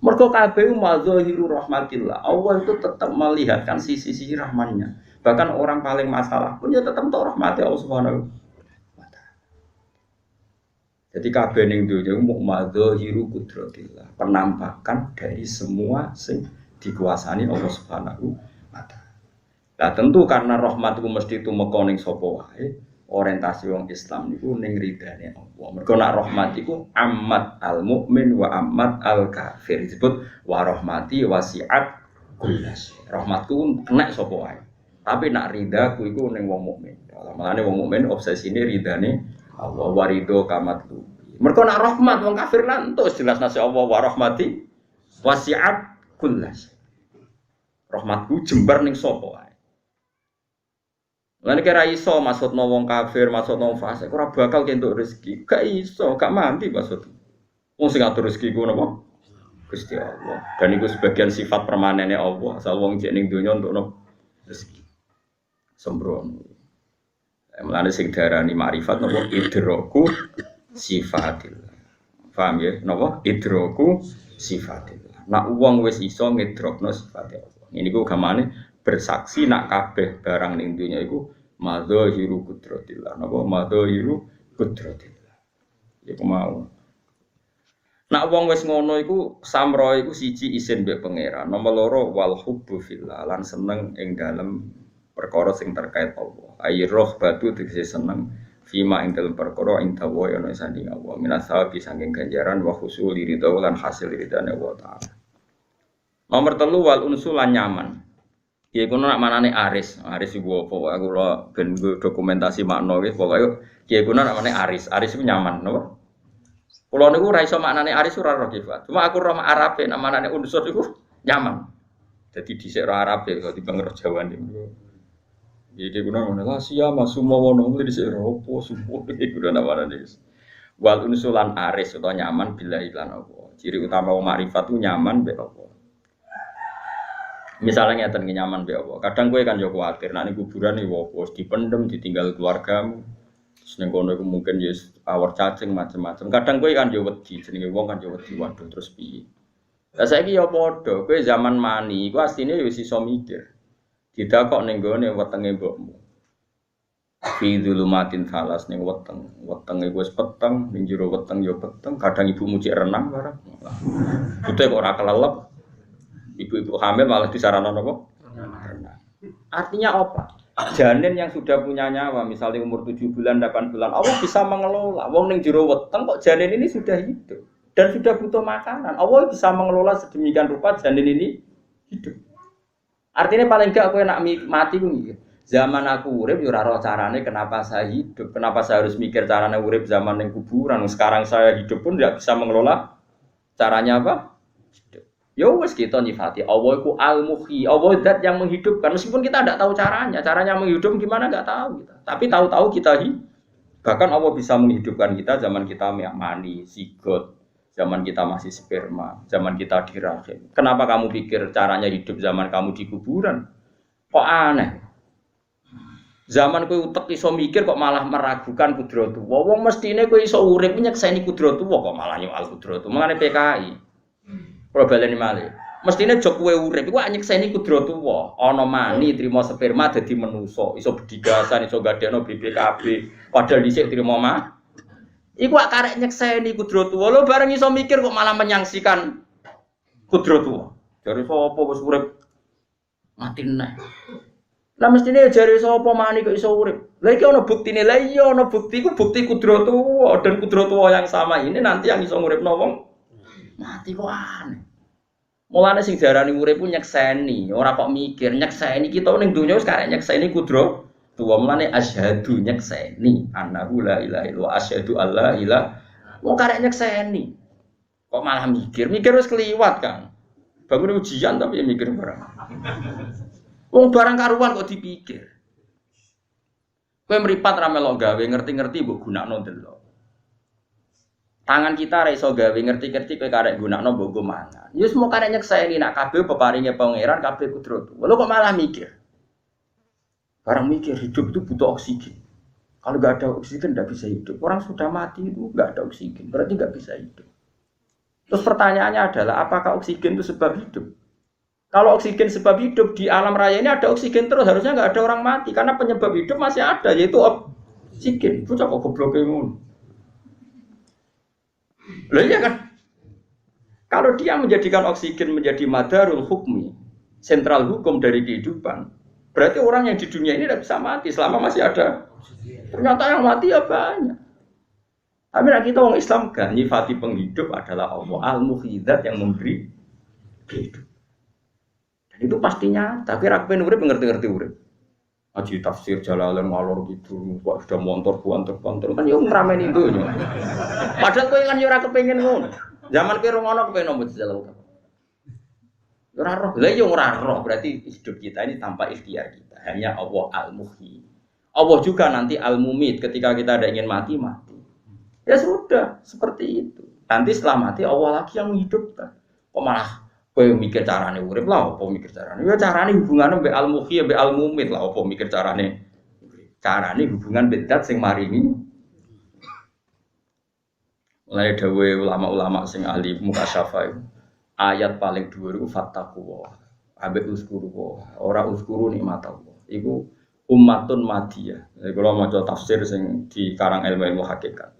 Mergo kabeh mazahiru rahmatillah. Allah itu tetap melihatkan sisi-sisi rahmannya. Bahkan orang paling masalah pun ya tetap untuk rahmati Allah Subhanahu wa taala. Jadi kabeh ning dunya mu mazahiru qudratillah, penampakan dari semua sing dikuasani Allah Subhanahu wa taala. Lah tentu karena rahmat itu mesti tumeka ning sapa wae. Orientasi wong Islam niku ning ridane Allah. Mergo nek rahmat iku ammat al mukmin wa ammat al kafir. Disebut wa rahmati wasi'at kullas. Rahmatku kena sapa wae. Tapi nek ridaku iku ning wong mukmin. Mulane wong mukmin obsesine ridane Allah wa ridho kamat lu. Mergo nek rahmat wong kafir lan entuk jelas nasi Allah wa rahmati wasi'at kullas. Rahmatku jembar ning sapa wae. Lan kira iso maksudno wong kafir, maksudno wong fasik ora bakal kentuk rezeki. Gak iso, gak mandi maksud. Wong sing ngatur rezeki ku napa? Gusti Allah. Dan iku sebagian sifat permanene Allah. Asal wong jek ning donya entukno rezeki. Sembrono. Mulane sing diarani makrifat napa idraku sifatillah. Paham ya? Napa? Idraku sifatillah. Nak wong wis iso ngidrokno sifate Allah. Ini ku gamane bersaksi nak kabeh barang ning dunya iku madzahiru qudratillah. Napa madzahiru qudratillah. Iku mau. Nak wong wis ngono iku samro iku siji isin mbek pangeran. Nomor loro wal hubbu fillah lan seneng ing dalem perkara sing terkait Allah. Ayroh batu tegese seneng fima ing dalem perkara ing dawa ana sanding Allah. Minasabi saking ganjaran wa khusul ridho lan hasil ridane Allah taala. Nomor 3 wal unsul lan nyaman. Ya kuno nak manane aris. Aris iku apa? Aku lho ben dokumentasi makna wis pokoke kiye kuno nak manane aris. Aris iku nyaman, napa? Kulo niku ora iso maknane aris ora roh kifat. Cuma aku roh Arabe nak manane unsur iku nyaman. Jadi dhisik roh Arabe kok dibang roh Jawa niku. Iki kuno ngono lah sia masumo wono dhisik roh apa supo iki kuno nak manane wis. Wal unsulan aris utawa nyaman billahi lan apa. Ciri utama wong makrifat ku nyaman mbek apa. Misalnya ngeten nyaman be apa. Kadang kowe kan yo kuwatir nek ning kuburan iki opo dipendem ditinggal keluargamu. Terus ning kono iku mungkin ya awor cacing macam-macam. Kadang kowe kan yo wedi jenenge wong kan yo wedi waduh terus piye. Lah saiki yo padha kowe zaman mani iku asline yo wis iso mikir. Didakok ning gone wetenge mbokmu. Fi dzulumatin falas ning weteng. Weteng iku wis peteng, ning jero weteng yo peteng. Kadang ibumu cek renang barang. Putih kok ora kelelep. Ibu-ibu hamil malah disarankan apa? Artinya apa? Janin yang sudah punya nyawa, misalnya umur 7 bulan, 8 bulan, Allah bisa mengelola. Wong ning jero weteng kok janin ini sudah hidup dan sudah butuh makanan. Allah bisa mengelola sedemikian rupa janin ini hidup. Artinya paling enggak aku enak mati ku mikir. Zaman aku urip yo ora roh carane kenapa saya hidup, kenapa saya harus mikir carane urip zaman ning kuburan. Sekarang saya hidup pun tidak bisa mengelola caranya apa? Hidup. Ya wis kita nyifati Allah iku al-muhyi, Allah zat yang menghidupkan meskipun kita tidak tahu caranya menghidup gimana enggak tahu kita. Tapi tahu-tahu kita bahkan Allah bisa menghidupkan kita zaman kita mani, zigot, zaman kita masih sperma, zaman kita di rahim. Kenapa kamu pikir caranya hidup zaman kamu di kuburan? Kok aneh? Zaman kowe utek iso mikir kok malah meragukan kudratullah. Wong mestine kowe iso urip nyekseni kudratullah kok malah nyoal kudratullah. Mangane PKI. Kalau baleni malih. Mestine jok kowe urip iku nyekseni kudratullah. Ana mani trimo sperma dadi manusa, iso bedigasan, iso gadekno BPKB. Padahal dhisik trimo mah. Iku karek nyekseni kudratullah. Lho bareng iso mikir kok malah menyangsikan kudratullah. Jare sapa wis urip mati neh. Lah mestine jare sapa mani kok iso urip. Lah iki ana buktine. Lah iya ana bukti ku bukti kudratullah dan kudratullah yang sama ini nanti yang iso nguripno wong mati kok aneh. Mulane sing diarani urip ku nyekseni, ora kok mikir nyekseni kita ning donya wis karek nyekseni kudratullah. Mulane asyhadu nyekseni annahu la ilaha illallah asyhadu alla ilaha. Wong karek nyekseni. Kok malah mikir wis keliwat kan. Bangun ujian tapi ya mikir barang. Wong barang karuan kok dipikir. Kowe mripat ra melok gawe ngerti-ngerti mbok gunakno delok. Tangan kita ra iso gawe ngerti-ngerti kowe karek gunakno mbok go mangan. Ya semua karek nyekseni nak kabeh peparinge pangeran kabeh kudrat. Lho kok malah mikir. Barang mikir hidup itu butuh oksigen. Kalau nggak ada oksigen nggak bisa hidup. Orang sudah mati itu nggak ada oksigen, berarti nggak bisa hidup. Terus pertanyaannya adalah apakah oksigen itu sebab hidup? Kalau oksigen sebab hidup di alam raya ini ada oksigen terus harusnya nggak ada orang mati karena penyebab hidup masih ada yaitu oksigen. Itu kok goblok ngono. Loh iya kan? Kalau dia menjadikan oksigen menjadi madarul hukmi, sentral hukum dari kehidupan, berarti orang yang di dunia ini tidak bisa mati selama masih ada. Ternyata yang mati ya banyak. Tapi kita orang Islam kan nyifati penghidup adalah Allah al-muhyidzat yang memberi hidup. Itu pastinya, tapi rakyat urip ngerti-ngerti urip. Aji tafsir Jalalain ngalor gitu, kok sudah montor kan yo ngrameni donya. Padahal kowe kan yo ora kepengin ngono. Zaman kowe rungono kepengin nombo Jalalain. Ora roh. Lah yo ora roh, berarti hidup kita ini tanpa ikhtiar kita. Hanya Allah Al-Muhyi. Allah juga nanti Al-Mumit ketika kita ada ingin mati. Ya sudah, seperti itu. Nanti setelah mati Allah lagi yang menghidupkan. Kok malah kowe mikir carane urip lah, apa mikir carane? Ya carane hubungane mbek Al-Muhyi mbek Al-Mumit lah, apa mikir carane? Carane hubungan bedat sing maringi. Mulai dawuhe ulama-ulama sing ahli mukasyafah ayat paling dhuwur iku fattaqwa. Ambek uskuru ora uskuru nikmat Allah. Iku ummatun madiyah. Kalau maca tafsir sing dikarang ilmu hakikat.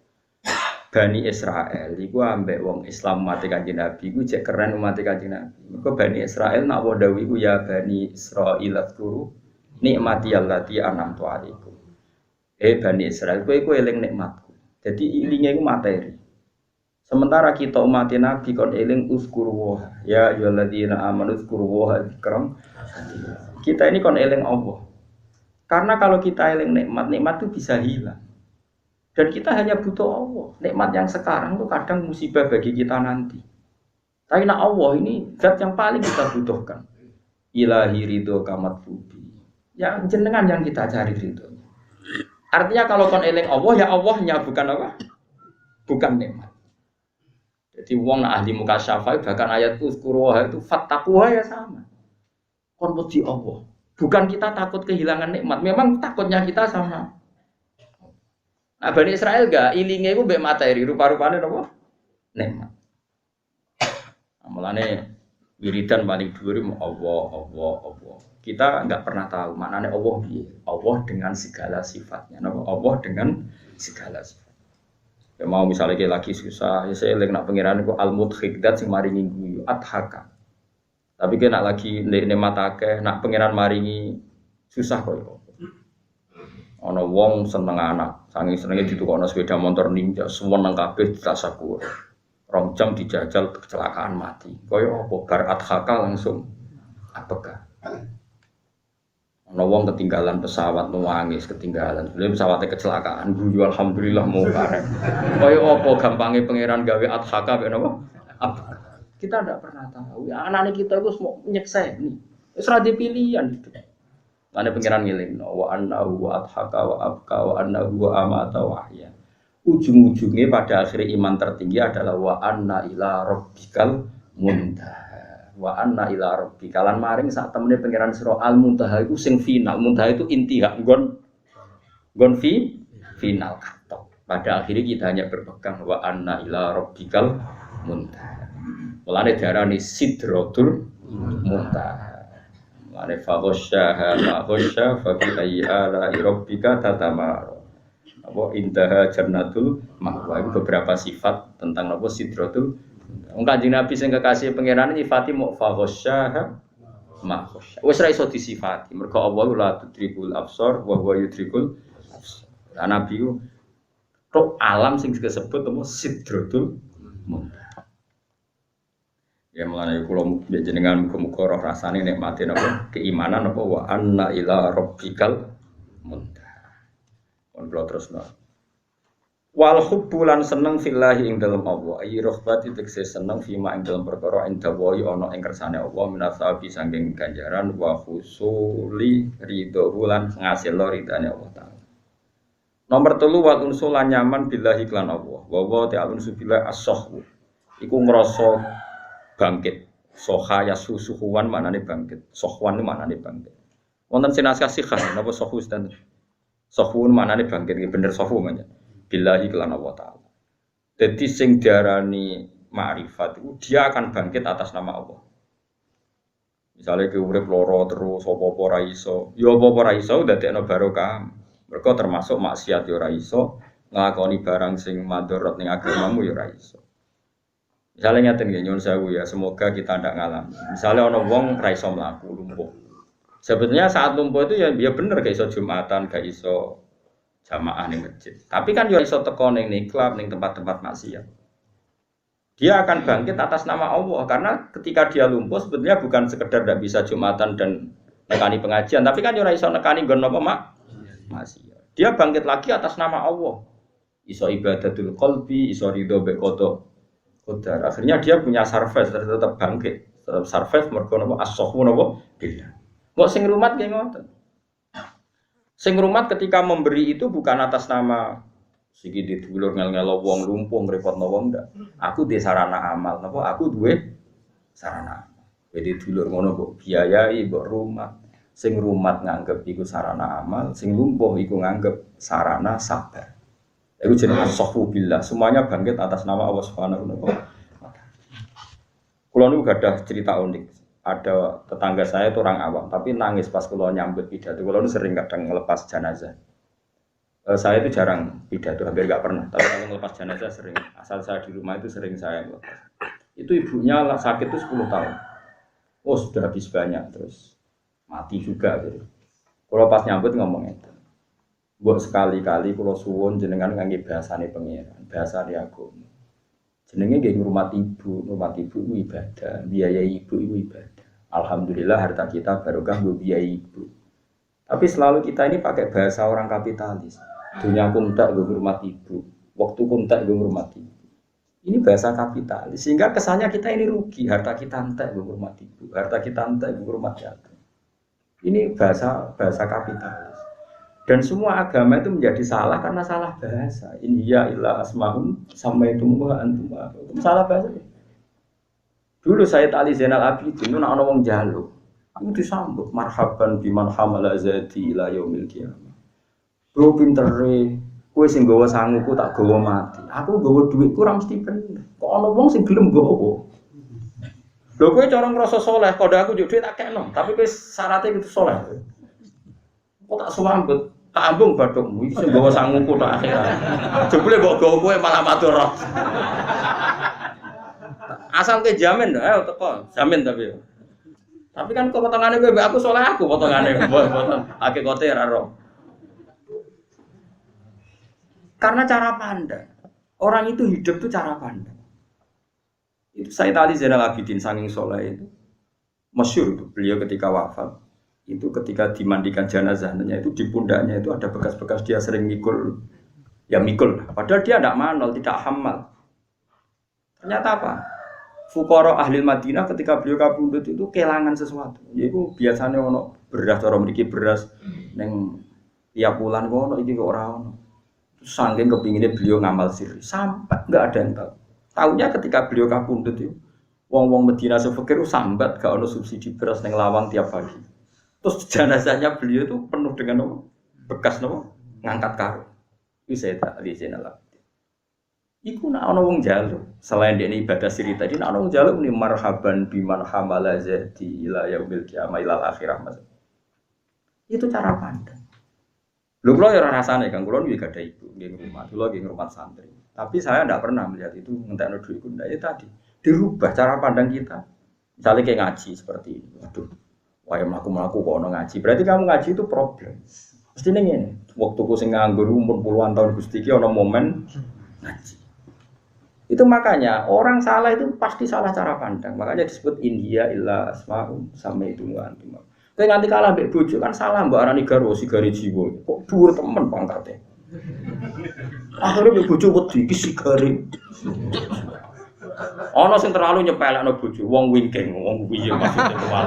Bani Israel iku ambek wong Islam umat Kanjeng Nabi iku jek keren umat Kanjeng Nabi. Mergo Bani Israel nak wa dawi iku ya Bani Israil azkuru nikmati allati an'amtu alaikum. Bani Israel kowe eling nikmatku. Jadi ilinge iku materi. Sementara kita umat Nabi kon eling uzkuru ya ayyuhalladzina amanu uzkuru dzikran. Kita ini kon eling Allah. Karena kalau kita eling nikmat itu bisa hilang. Dan kita hanya butuh Allah. Nikmat yang sekarang itu kadang musibah bagi kita nanti. Tapi nak Allah ini zat yang paling kita butuhkan. Ilahi ridho kamat fubi. Ya jenengan yang kita cari ridho. Artinya kalau kon eling Allah ya Allahnya bukan apa? Bukan nikmat. Jadi wong nak ahli mukasyafah bahkan ayat uzkuruha itu fattaquha ya sama. Kon wedi Allah. Bukan kita takut kehilangan nikmat. Memang takutnya kita sama. Nah, Bani Israel enggak, ilinge iku mbek materi, rupa-rupane napa? Nikmat. Mulane wiridan paling dhuwur Allah. Kita enggak pernah tahu maknane Allah piye. Allah dengan segala sifatnya. Napa? Allah dengan segala sifat. Ya mau misalnya kayak lagi susah, ya saya eling nak pangeran iku al-mudhik dat sing maringi guyu adhaka. Tapi kena lagi nikmat akeh, nak pangeran maringi susah kok. Ana wong seneng anak, saking senenge ditukokno sepeda motor ninja, seneng kabeh ditasakur. 2 jam dijajal kecelakaan mati. Kaya apa bar adhaka langsung apakah? Ana wong ketinggalan pesawat nangis ketinggalan. Lha pesawate kecelakaan, guyu alhamdulillah mau karep. Kaya apa gampange pangeran gawe adhaka mek napa? Kita ndak pernah tahu. Anane kita iku mau nyekseni. Wis ora dipilihan itu. Mane pengiran ngelingno wa annahu wa adhaka wa abka wa annahu wa amata wa ahya. Ujung-ujungnya pada akhir iman tertinggi adalah wa anna ila rabbikal muntaha. Wa anna ila rabbika lan maring sak temene pengiran sira al muntaha iku sing final. Muntaha itu intiha nggon final katok. Pada akhirnya kita hanya berpegang wa anna ila rabbikal muntaha. Mulane diarani sidratul muntaha. Mane faghasyaha ma ghasya fa bi ayyi ala rabbika tatamara. Apa indaha jannatul ma'wa itu beberapa sifat tentang apa sidratul. Wong Kanjeng Nabi sing kekasih pangeran nyifati mu faghasyaha ma ghasya. Wis ra iso disifati mergo Allah la tudrikul absar wa huwa yudrikul absar. Nabi ku tok alam sing disebut apa sidratul muntaha. Ya mulane kula jenengan muga-muga roh rasane nikmati napa keimanan apa wa anna ila rabbikal muntaha. Kon kula terusno. Wal hubbulan seneng fillahi ing dalem Allah. Ayi rohbati tekse seneng fima ing dalem perkara inda wa ana ing kersane Allah minasabi saking ganjaran wa husuli ridho lan ngasilno ridane Allah taala. Nomor 3 wal unsul lan nyaman billahi lan Allah. Wa wa ta'ala subila as-sahwu. Iku ngrasa bangkit. Soha yasusuhuwan maknane bangkit. Sohwan itu maknane bangkit. Wonten sinas kasihan napa sohu dan sohun maknane bangkit bener sohu maknane. Billahi lan Allah taala. Dadi sing diarani ma'rifat itu dia akan bangkit atas nama Allah. Misalnya ke urip loro terus apa-apa ra iso. Ya apa-apa ra iso dadekno barokah. Mergo termasuk maksiat ya ora iso, nglakoni barang sing madharat ning agamamu ya ora iso. Misalnya ngaten nggih nyuwun sewu ya, semoga kita ndak ngalami. Misalnya ana wong ra iso mlaku lumpuh. Sebetulnya saat lumpuh itu ya bener gak iso Jumatan, gak iso jamaah ning masjid. Tapi kan ya iso teko ning klub, ning tempat-tempat maksiat. Dia akan bangkit atas nama Allah karena ketika dia lumpuh sebetulnya bukan sekedar ndak bisa Jumatan dan nekani pengajian, tapi kan ya ora iso nekani nggon apa maksiat. Dia bangkit lagi atas nama Allah. Iso ibadatul qalbi, iso ridho be qada. Akhirnya dia punya survive tetap bangkit, tetap survive mergo napa as-sahwu napa billah. Kok sing rumat nggih ngoten. Sing rumat ketika memberi itu bukan atas nama siki ditulur ngel-ngelo wong lumpuh ngrepotno wong ndak. Aku duwe sarana amal napa aku duwe sarana. Jadi dulur ngono kok biayai mbok rumat. Sing rumat nganggep iku sarana amal, sing lumpuh iku nganggep sarana sabar. Itu jenenge as-sahwu billah. Semuanya bangkit atas nama Allah Subhanahu wa taala. Kulo niku gadah cerita unik. Ada tetangga saya itu orang awam, tapi nangis pas kulo nyambut pidato. Kulo itu sering kadang ngelepas jenazah. Saya itu jarang pidato, hampir enggak pernah. Tapi kalau ngelepas jenazah sering. Asal saya di rumah itu sering saya ngelepas. Itu ibunya sakit itu 10 tahun. Oh sudah habis banyak terus mati juga gitu. Kulo pas nyambut ngomong itu. Buat sekali-kali kalau suwun jenengan ngangge bahasane pangeran, bahasane agama. Jenenge nggih ngurmat ibu itu ibadah, biaya ibu itu ibadah. Alhamdulillah harta kita barokah nggo biaya ibu. Tapi selalu kita ini pakai bahasa orang kapitalis. Dunia kuntak nggo ngurmat ibu, waktu kuntak nggo ngurmat ibu. Ini bahasa kapitalis sehingga kesannya kita ini rugi, harta kita entek nggo ngurmat ibu, harta kita entek nggo ngurmat yatim. Ini bahasa kapitalis. Dan semua agama itu menjadi salah karena salah bahasa. In hiya illa asmaun samaitum wa antum salah bahasa. Dulu Sayyid Ali Zainal Abidin itu ana wong njaluk. Aku disambut marhaban biman hamala zati ila yaumil qiyamah. Bro pintere, kowe sing nggawa sanguku tak gawa mati. Aku nggawa dhuwitku ora mesti bener. Kok ana wong sing gelem nggawa. Lho kowe cara ngrasa saleh, kode aku njuk dhuwit tak kekno, tapi kowe syaratnya kudu saleh. Kok tak sambut tak ambung bathukmu iki sing gawa sanguku tok akhirat. Jebule mbok gawa kowe malah madharat. Asal ke jamin, ayo teko, jamin tapi. Tapi kan kok potongane kowe mbek aku saleh aku potongane, mboten hakikate ora ro. Karena cara pandang. Orang itu hidup itu cara pandang. Itu Sayyid Ali Zainal Abidin saking soleh itu masyhur itu beliau ketika wafat itu ketika dimandikan jenazahnya itu di pundaknya itu ada bekas-bekas dia sering mikul ya mikul. Padahal dia tidak manol, tidak hamal. Ternyata apa? Fuqara ahli Madinah ketika beliau kabundut itu kehilangan sesuatu. Yaitu biasanya ono beras orang memiliki beras neng tiap bulan ono iki kok ora ono. Saking kepinginnya beliau ngamal sirri sampai nggak ada yang tahu. Tahunya ketika beliau kabundut itu, wong-wong Medina sefakir sambat gak ono subsidi beras neng lawang tiap pagi. Terus jenazahnya beliau itu penuh dengan apa? Bekas apa? Ngangkat karung. Itu saya tak di sini lah. Iku nak ono wong jaluk. Selain dia ibadah sirri tadi, nak ono wong jaluk ni marhaban biman hamala zati ila yaumil qiyamah ilal akhirah mas. Itu cara pandang. Lho kula ya ora rasane Kang, kula nggih gadah ibu, nggih ngrumat, kula nggih ngrumat santri. Tapi saya tidak pernah melihat itu ngentekno dhuwit iku ndak ya tadi. Dirubah cara pandang kita. Misalnya kayak ngaji seperti ini. Aduh, wae mlaku-mlaku kok ono ngaji. Berarti kamu ngaji itu problem. Mesti ning ngene. Waktu ku sing nganggur umur puluhan tahun Gusti iki ono momen ngaji. Itu makanya orang salah itu pasti salah cara pandang. Makanya disebut India illa asma'un sampai itu antum. Kayak nganti kalah mbek bojo kan salah mbak arani garwa sigare jiwa. Kok dhuwur temen pangkate. Akhirnya mbek bojo wedi iki sigare. Ana sing terlalu nyepelekno bojo, wong wingking, wong piye maksudnya kuwi.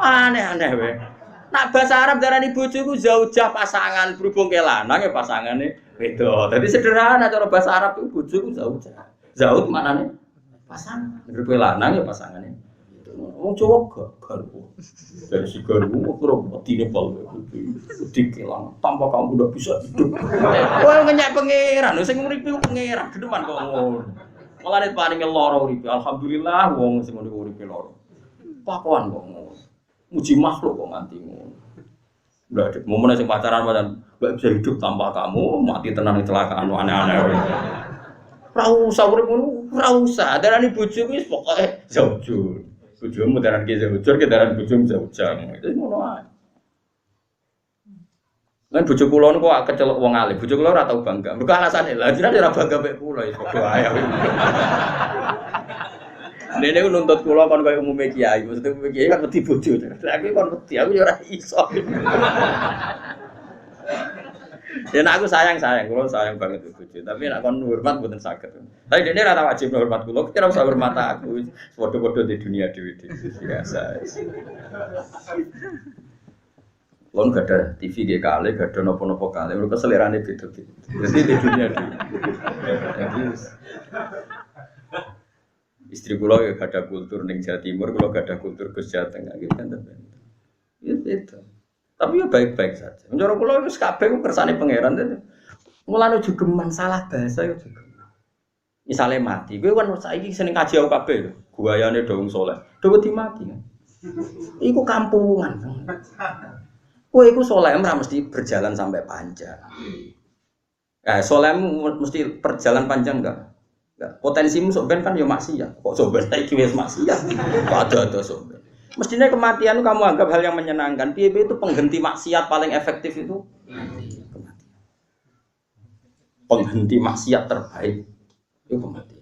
Aneh-aneh wae. Nak bahasa Arab darani bojo iku zaujah pasangan, berhubung ke lanang ya pasangane wedok. Dadi sederhana cara bahasa Arab itu bojo iku zaujah. Zauj maknane pasangan, berhubung lanang ya pasangane. Wong Jawa garwo. Dari si garwo karo wedine pol dikelang tanpa kamu udah bisa hidup. Wah ngenyek pangeran, sing nguripi pangeran, gedeman kok ngono. Mulane paringe lara uripe. Alhamdulillah wong sing ngono uripe lara. Pakoan kok ngono. Muji makhluk kok nganti ngono. Ndak ada momen sing pacaran enggak bisa hidup tanpa kamu, mati tenan kecelakaan aneh-aneh. Ora usah urip ngono, ora usah. Darani bojo wis pokoke zaujul. Bojomu daran ki zaujur, ki daran bojomu zaujang. Itu ngono ae. Lan bojo kula niku kok kecelok wong alim. Bojo kula ora tau bangga. Mergo alasane lha jenenge ora bangga mek kula ya padha ae. Dene ku nuntut kula kon koyo umume kiai. Maksudnya umume kiai kan wedi bojo. Lah aku kon wedi aku ya ora iso. Ya aku sayang, kula sayang banget bojo. Tapi nek kon hormat mboten saged. Tapi dene ora wajib hormat kula, kira usah hormat aku. Padha-padha di dunia dhewe biasa. Lon gak ada TV dia kali, gak ada nopo-nopo kali, mereka selerane beda-beda. Jadi di dunia dulu. Jadi istri kula ya gak ada kultur ning Jawa Timur, kula gak ada kultur Gus Jawa Tengah gitu kan. Itu. Tapi ya baik-baik saja. Mencara kula wis kabeh ku kersane pangeran itu. Mulane jogeman salah bahasa ya juga. Misale mati, kowe kan saiki seneng kaji aku kabeh lho. Guayane dong soleh. Dewe mati kan. Iku kampungan. Kowe iku solehmu ora mesti berjalan sampai panjang. Solehmu mesti perjalanan panjang enggak? Potensimu sok ben kan ya maksiat. Kok sok ben iki wis maksiat. Kok ada sok ben. Mestinya kematian kamu anggap hal yang menyenangkan. Piye-piye itu penghenti maksiat paling efektif itu kematian. Penghenti maksiat terbaik itu kematian.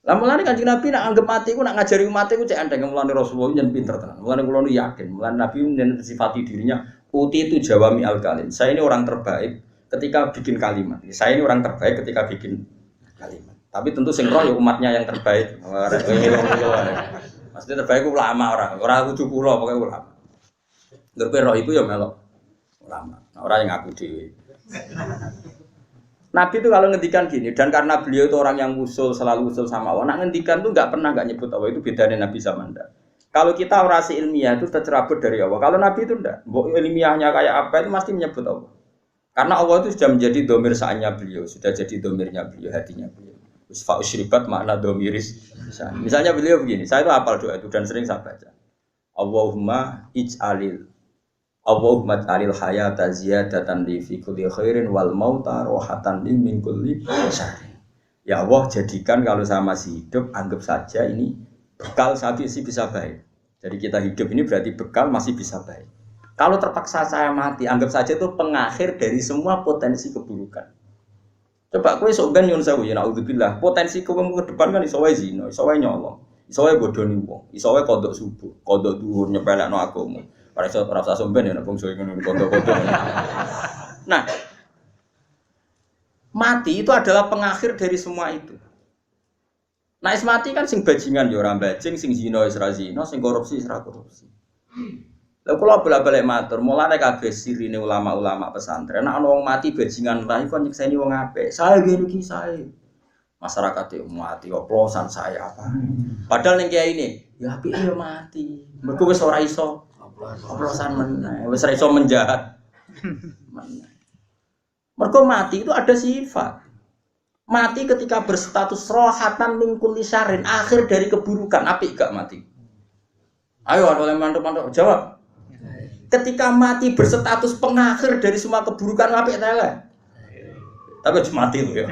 Lah mulane Kanjeng Nabi nak anggap mati ku nak ngajari umat iku cek andeng mulane Rasulullah nyen pinter tenan. Mulane kula yakin, mulane Nabi nyen sifati dirinya uti itu jawami al-kalim. Saya ini orang terbaik ketika bikin kalimat. Saya ini orang terbaik ketika bikin kalimat. Tapi tentu sing roh ya umatnya yang terbaik. Maksudnya terbaik ku ulama ora kudu kula pokoke ulama. Lha roh iku ya melok ulama. Ora yang aku dhewe. Nabi itu kalau ngendikan gini, dan karena beliau itu orang yang selalu usul sama Allah, nak ngendikan itu nggak pernah nggak nyebut Allah, itu bedanya Nabi sama Anda. Kalau kita orasi ilmiah itu tercerabut dari Allah, kalau Nabi itu enggak, ilmiahnya kayak apa itu pasti menyebut Allah. Karena Allah itu sudah menjadi domir saatnya beliau, sudah jadi domirnya beliau, hatinya beliau. Fa'usyribat makna domiris. Misalnya beliau begini, saya itu hafal doa itu dan sering saya baca. Allahumma ij'alil hayata ziyadatan li fi kulli khairin wal mauta rohatan li min kulli syarrin. Ya Allah, jadikan kalau saya masih hidup, anggap saja ini bekal saya bisa baik. Jadi kita hidup ini berarti bekal masih bisa baik. Kalau terpaksa saya mati, anggap saja itu pengakhir dari semua potensi keburukan. Coba kowe sok ben nyun sewu ya naudzubillah. Potensi kowe ke depan kan iso wae zina, iso wae nyolong, iso wae bodoni wong, iso wae kodok subuh, kodok dhuwur nyepelekno agama. Ora iso ora usah somben ya nek bangsa ngono kodok-kodok. Nah, mati itu adalah pengakhir dari semua itu. Nah, mati kan sing bajingan ya ora bajing, sing zina wis ra zina, sing korupsi wis ra korupsi. Lha kula bola-balik matur, mulane kabeh sirine ulama-ulama pesantren, nek ana wong mati bajingan lah iku nyekseni wong apik. Saya ngene iki sae. Masyarakat e mati oplosan saya apa. Padahal ning kiai ini, ya apike ya mati. Mergo wis ora iso oplosan meneh, wis ora iso menjahat. Mergo mati itu ada sifat. Mati ketika berstatus rohatan min kulli syarrin, akhir dari keburukan, apik gak mati? Ayo ada mantuk-mantuk jawab. Ketika mati berstatus pengakhir dari semua keburukan apik ta lek. Tapi cuma mati lho ya.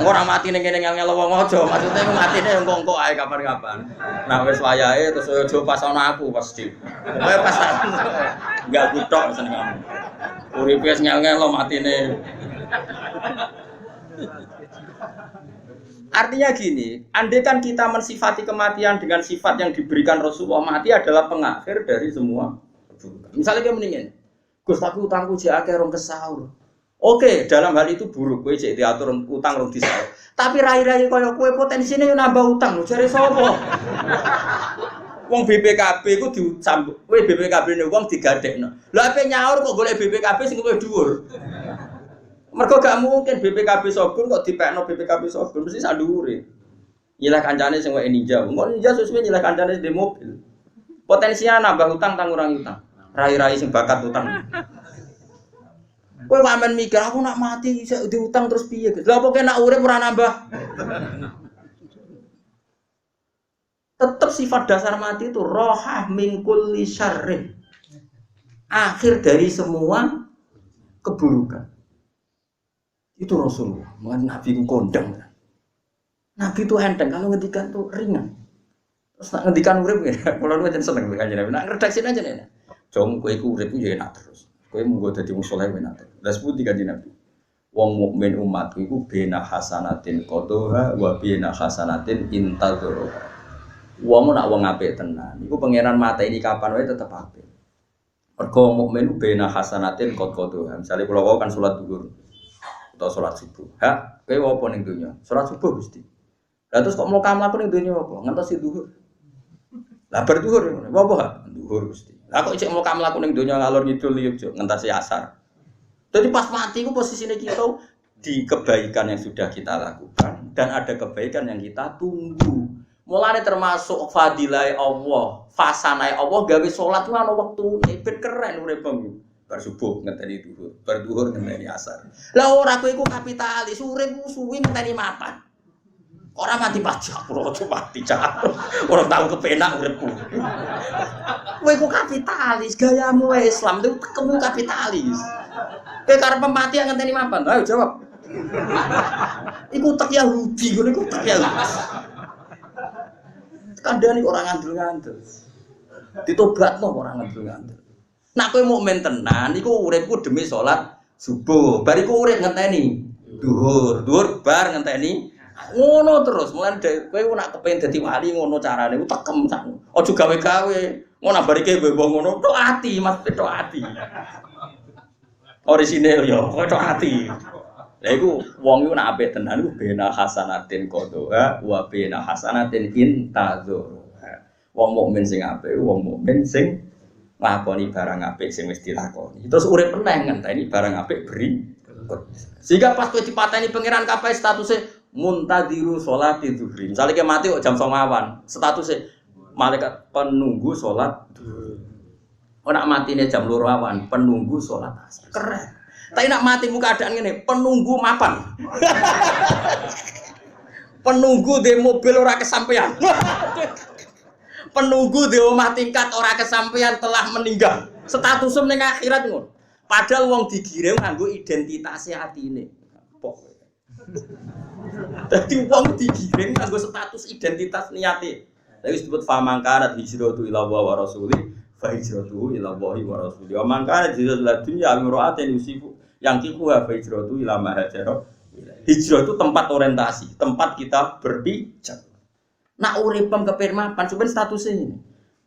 Ora mati ning kene ngel-ngel wong aja, maksudnya matine engko ae kapan-kapan. Nah wis wayahe terus aja pas ana aku pasti. Pokoke pas enggak kutok seneng kamu. Uripe wis ngel-ngel lo matine. Artinya gini, andai kan kita mensifati kematian dengan sifat yang diberikan Rasulullah, mati adalah pengakhir dari semua keburukan. Misalnya kayak mendingin, Gus tapi utangku jek akeh rong kesaur. Oke, dalam hal itu buruk, kowe jek diatur utang rong disaur. Tapi rai-rai kaya kowe potensine yo nambah utang lho, jare sapa? Wong BPKB iku dicambuk, kowe BPKB-ne wong digadekno. Lah ape nyaur kok golek BPKB sing luwih dhuwur. Mergo gak mungkin BPKB Sogun kok dipekno BPKB Sogun mesti sak dhuwure. Nyilah kancane sing wae ninja. Engko ninja sesuai nyilah kancane di mobil. Potensinya nambah utang tang ngurangi utang. Rai-rai sing bakat utang. Kowe wamen mikir aku nak mati iso diutang terus piye? Lha apa kena urip ora nambah? Tetap sifat dasar mati itu rohah min kulli syarrin. Akhir dari semua keburukan. Itu Rasulullah, Nabi itu kondang. Nabi itu enteng, kalau ngendikan itu ringan. Terus nak ngendikan urip ya, kalau lu aja seneng dengan Nabi. Nak redaksi aja nih. Jom kowe iku urip yo enak terus. Kowe munggo dadi wong saleh enak. Lah seputi kanjeng Nabi. Wong mukmin umatku iku bena hasanatin qadha wa bena hasanatin intadzuru. Wong nak wong apik tenan, iku pangeran mata ini kapan wae tetep apik. Mergo mukmin bena hasanatin qadha. Misale kula wau kan salat zuhur. Atau sholat subuh, ha? Kowe apa ning donya? Sholat subuh Gusti. Lah terus kok mlokam laku ning donya apa? Ngantos zuhur. Lah bar zuhur, apa ha? Zuhur Gusti. Lah kok isih mlokam laku ning donya ngalor ngidul yo ngentasi asar. Jadi pas mati ku posisine kita di kebaikan yang sudah kita lakukan dan ada kebaikan yang kita tunggu. Mulane termasuk fadilah Allah, fasanai Allah gawe salat ku ana wektune, ben keren uripmu. Bar subuh ngenteni dhuwur, bar dhuwur ngenteni asar. Lah ora kowe iku kapitalis, uripmu suwi ngenteni mapan. Ora mati pajak, ora mati cak. Ora tau kepenak uripku. Kowe iku kapitalis, gayamu Islam itu kamu kapitalis. Kowe karep mati ngenteni mapan. Ayo jawab. Iku tak Yahudi, ngono iku tak Yahudi. Kandhane orang ngandel-ngandel. Ditobatno orang ngandel-ngandel. Nak kowe mukmin tenan iku uripku demi salat subuh. Bar iku urip ngenteni dhuwur. Dhuwur bar ngenteni ngono terus. Mulane kowe nak kepengin dadi wali ngono carane tekem sak. Aja gawe-gawe. Ngono barike mbok ngono tok ati, Mas, tok ati. Orisinil yo, tok ati. Lah iku wong iku nak apik tenan iku bena hasanatin qadha wa bena hasanatin intadzur. Wong mukmin sing apik, wong mukmin sing lakoni barang apik sing wis dilakoni. Terus urip meneh ngenteni barang apik beri. Sehingga pas kowe dipateni pangeran kapae statuse muntadiru sholati zuhri. Misale ke mati kok jam 09.00 awan, statuse malaikat penunggu salat zuhur. Ora matine jam 2 awan, penunggu salat asar. Keren. Tapi nak mati muka keadaan ngene, penunggu mapan. Penunggu di mobil ora kesampean. Penunggu di omah tingkat ora kesampean telah meninggal. Statusnya ning akhirat ngono. Padahal wong digiring nganggo identitas atine. Dadi wong digiring nganggo status identitas niate. Lha disebut famangkanat hijratu ila wa rasuli fa hijratu ila wa rasuli. Wa mangkanat hijratu ila dunya amra'atin yusifu yang kiku fa hijratu ila ma hajara Hijrah itu tempat orientasi, tempat kita berpijak. Nak uripem kepen mapan, cuman statusnya ini.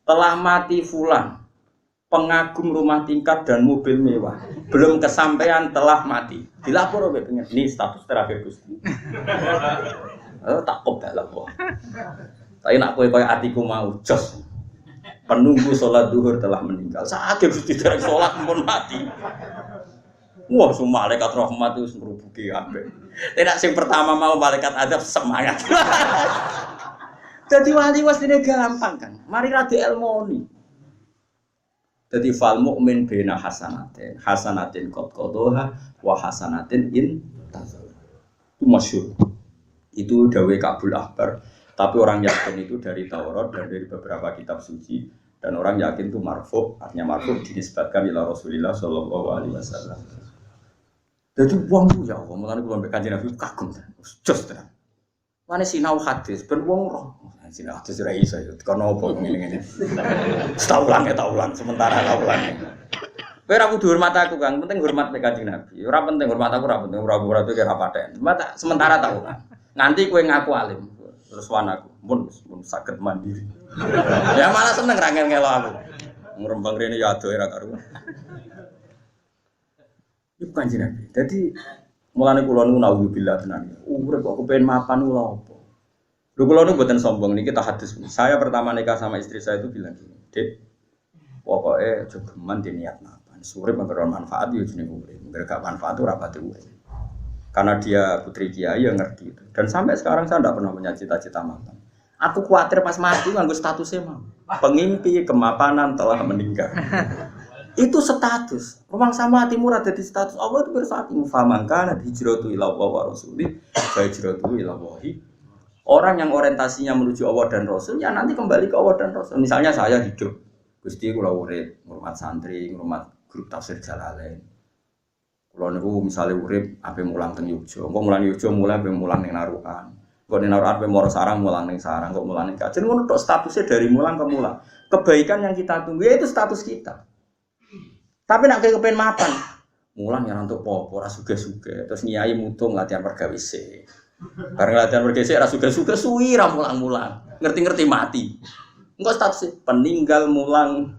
Telah mati fulan, pengagum rumah tingkat dan mobil mewah, belum kesampaian telah mati. Dilapor oleh pengen. Ini status terakhir Gusti. Tak kobal kok. Tapi nak kowe atiku mau jos. Penunggu sholat duhur telah meninggal. Sakit Gusti dereng sholat pun mati. Wah, semua malaikat rahmat itu ngrubuki kabeh. Tidak sing pertama mau malaikat azab semangat. Jadi wali wasine gampang kan. Mari rada elmoni. Jadi fal mukmin bena hasanatin qad qadaha wa hasanatin in tazal. Itu masyhur. Itu dawuh Kabul Ahbar. Tapi orang yakin itu dari Taurat dan dari beberapa kitab suci dan orang yakin itu marfu, artinya marfu dinisbatkan ila Rasulullah sallallahu alaihi wasallam. Jadi wong ku ya Allah, mulane kula mbek Kanjeng Nabi kagum. Jos tenan. Mane sinau hadis ben wong roh. Sinau hadis ora iso ya. Kono opo ngene-ngene. Tak ulang sementara tak ulang. Kowe ora kudu hormat aku, Kang. Penting hormat mek Kanjeng Nabi. Ora penting hormat aku, ora penting ora itu kira paten. Sementara tak ulang. Nganti kowe ngaku alim. Terus wan aku, mun saged mandiri. Ya malah seneng ra ngel-ngelo aku. Ngrembang rene ya ado ora karuan. Iku Kanjeng Nabi. Dadi mulane kula niku naudzubillah tenan. Urip kok kepen mapan lho apa. Lho kula niku mboten sombong niki tak hadis. Saya pertama nikah sama istri saya itu bilang gini, "Dek, pokoke aja geman di niat mapan. Urip memberi manfaat yo jenenge urip. Gak manfaat ora pati urip." Karena dia putri kiai yang ngerti itu. Dan sampai sekarang saya tidak pernah punya cita-cita mapan. Aku khawatir pas mati nganggo statusnya mau. Pengimpi kemapanan telah meninggal. Itu status. Rumang sama hati murah jadi status. Allah itu bersatu. Famangkana hijratu ila Allah wa rasulih. Hijratu ila Allah. Orang yang orientasinya menuju Allah dan Rasul, ya nanti kembali ke Allah dan Rasul. Misalnya saya hidup. Gusti kula urip, ngurmat santri, ngurmat grup tafsir Jalalain. Kalau niku misalnya urip, ape mulang teng Yogyo, kok mulang Yogyo mulai ape mulang ning Narukan, kok ning Narukan ape Moro Sarang mulang ning Sarang, kok mulang ning Kajen, ngono tok statusnya dari mulang ke mulang. Kebaikan yang kita tunggu ya itu status kita. Tapi nak kepen mapan, mulang ya untuk popo, ora suge-suge, terus nyai mutung latihan pergawe sik. Bareng latihan pergawe sik ora suge-suge suwi ra mulang-mulang, ngerti-ngerti mati. Engko status peninggal mulang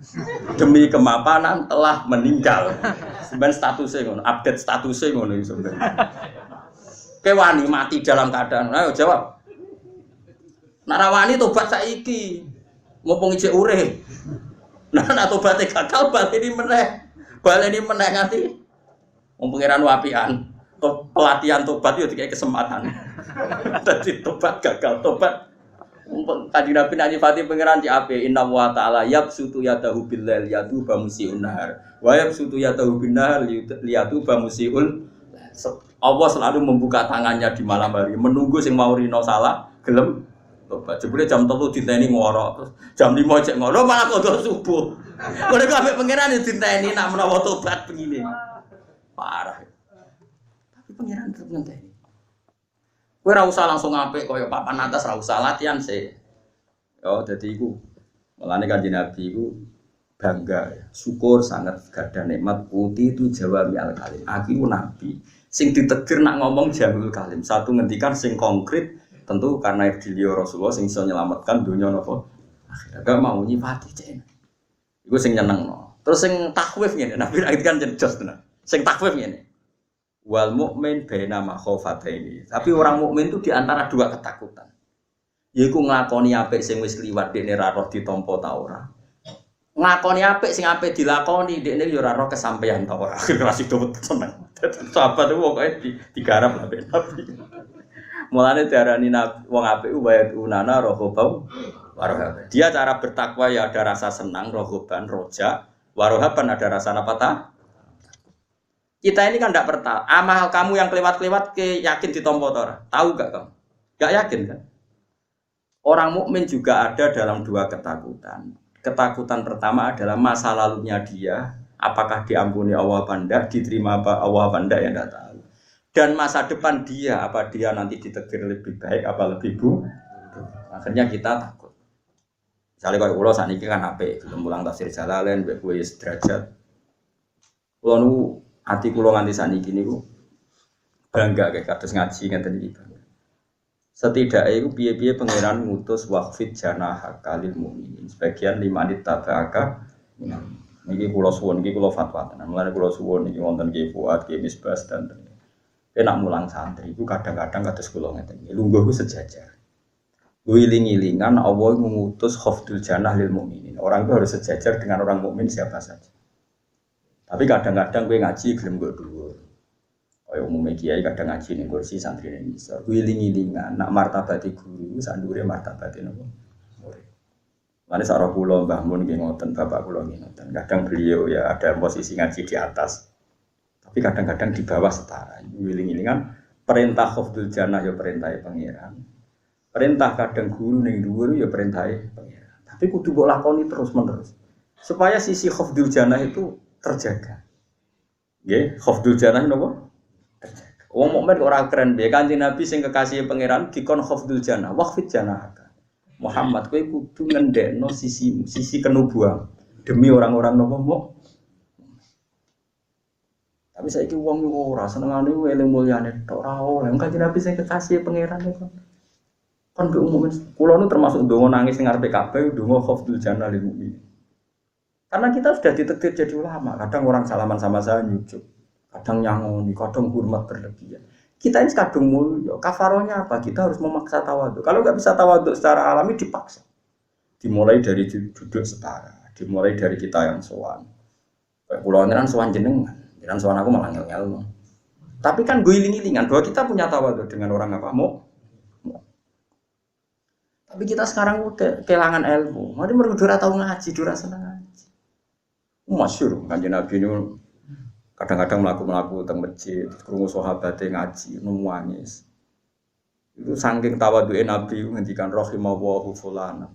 demi kemapanan telah meninggal. Sebenarnya statusnya ngono, update statusnya ngono iso. Kewani mati dalam keadaan. Ayo jawab. Narawani tobat saiki. Mumpung isih urip. Nah tobatnya gagal baleni meneh. Baleni meneh nganti mumpung pangeran wapian. Pelatihan tobat yo dikai kesempatan. Dadi tobat gagal, tobat Kanjeng Nabi nyanyi Fatih pengiran di AP Inna wa ta'ala yabsutu yadahu billail yadu bamusiun nahar wa yabsutu yadahu binnahar liyadu bamusiul. Allah selalu membuka tangannya di malam hari menunggu sing mau rino salah gelem tobat. Jebule jam 3 diteni ngorok terus jam 5 cek ngorok malah kodho subuh. Ngono ku ambek pengiran diteni nak menawa tobat begini. Parah. Tapi pengiran tetep ngenteni. Kowe ora usah langsung apik kaya papan atas, ora usah latihan sih. Yo dadi iku. Mulane Kanjeng Nabi iku bangga, syukur sangat gadah nikmat putih itu jawami al-kalim. Aku iku nabi sing ditegur nak ngomong jamul kalim. Satu ngendikan sing konkret tentu karena beliau Rasulullah sing iso nyelametkan dunia napa akhirat. Gak mau nyifati cen. Iku sing nyenengno. Terus sing takwif ngene, Nabi kan jos tenan. Sing takwif ngene. Wal mukmin baina makhofataini. Tapi orang mukmin itu di antara dua ketakutan. Yaiku nglakoni apik sing wis liwat dekne ra roh ditampa ta ora. Nglakoni apik sing apik dilakoni dekne ya ora roh kesampaian ta ora. Rasih do seneng. Sahabat itu pokoke digarap Nabi. Mulane diarani wong apik wayat unana rohobau warohab. Dia cara bertakwa ya ada rasa senang, rohoban, roja, warohaban ada rasa apa ta? Kita ini kan tidak pertama. Amal kamu yang kelewat-kelewat yakin ditompo tora. Tahu gak kamu? Gak yakin kan? Orang mukmin juga ada dalam dua ketakutan. Ketakutan pertama adalah masa lalunya dia, apakah diampuni Allah apa enggak, diterima apa Allah apa enggak ya enggak tahu. Dan masa depan dia, apa dia nanti ditegur lebih baik apa lebih buruk. Akhirnya kita takut. Misalnya kalau ulo saat ini kan apa? Mulang tafsir Jalalain, gue derajat. Ulo ati kula nganti saniki niku bangga kayak kados ngaji ngeten iki. Setidaknya itu piye-piye pangeran ngutus waqfid janah kalil mukminin. Sebagian 5 menit tabaka. Niki kula suwun, niki kula fatwa tenan. Mulane kula suwun niki wonten Ki Fuad, Ki Misbas dan enak mulang santri itu kadang-kadang kados kula ngeten. Lungguh ku sejajar. Wiling-wilingan Allah mengutus khafdul janah lil mukminin. Orang itu harus sejajar dengan orang mukmin siapa saja. Tapi kadang-kadang kowe ngaji gelem kok dhuwur. Kaya umumnya kiai kadang ngaji ning kursi santri ning isor. Wiling-wilingan nak martabate guru sak ndure martabate napa? Murid. Mane sarah kula Mbah Mun nggih ngoten, bapak kula nggih ngoten. Kadang beliau ya ada posisi ngaji di atas. Tapi kadang-kadang di bawah setara. Wiling-wilingan perintah khafdul janah ya perintahe pangeran. Perintah kadang guru ning dhuwur ya perintahe pangeran. Tapi kudu mbok lakoni terus-menerus. Supaya sisi khafdul janah itu terjaga. Nggih, khafdul janah napa? Terjaga. Wong mukmin ora keren piye Kanjeng Nabi sing kekasih pangeran dikon khafdul janah, waqfid janah. Muhammad kowe kudu ngendekno sisi kenubuan demi orang-orang napa muk. Tapi saiki wong ora senengane eling mulyane tok ora oleh. Kanjeng Nabi sing kekasih pangeran itu. Kan be umum kula nu termasuk ndonga nangis ning ngarepe Ka'bah ndonga khafdul janah lil mukmin. Karena kita sudah ditakdir jadi ulama, kadang orang salaman sama saya nyucuk, kadang nyangoni, kadang hormat berlebihan. Kita ini kadung mulia, kafarohnya apa? Kita harus memaksa tawaduk. Kalau nggak bisa tawaduk secara alami dipaksa. Dimulai dari duduk setara, dimulai dari kita yang sowan. Kayak pulau ini kan sowan jenengan, jangan sowan aku malah ngel-ngel. Tapi kan gue iling-ilingan bahwa kita punya tawaduk dengan orang apa mau. Tapi kita sekarang udah kehilangan ilmu. Mari mereka tahu ngaji, dura senang ngaji. Masyhur Kanjeng Nabi ini kadang-kadang melaku teng masjid, krungu sahabate ngaji, nangis. Itu saking tawaduke Nabi ngendikan rahimallahu fulana.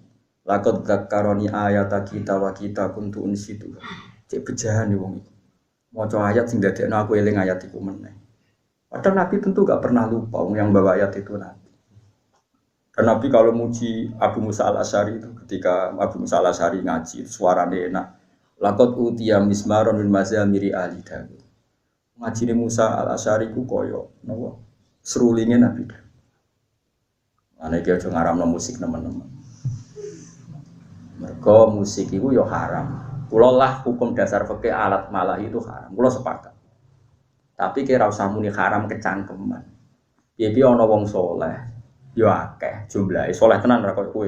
Laqad dzakkarani ayata kita wa kita kuntu unsitu. Cek bejahane wong iki. Maca ayat sing dadekno aku eling ayat iku meneh. Padahal Nabi tentu gak pernah lupa yang bawa ayat itu Nabi. Dan Nabi kalau muji Abu Musa al-Asy'ari itu ketika Abu Musa al-Asy'ari ngaji suarane enak. Laqad utiya mismaron min mazamiri ali Daud. Ngajine Musa al-Asy'ari ku koyo napa? Serulinge Nabi. Ana iki aja ngaramno musik teman-teman. Mergo musik iku ya haram. Kula lah hukum dasar fikih alat malah itu haram. Kula sepakat. Tapi kira usah muni haram kecangkeman. Piye-piye ana wong saleh ya akeh jumlahe saleh tenan ora koyo kowe.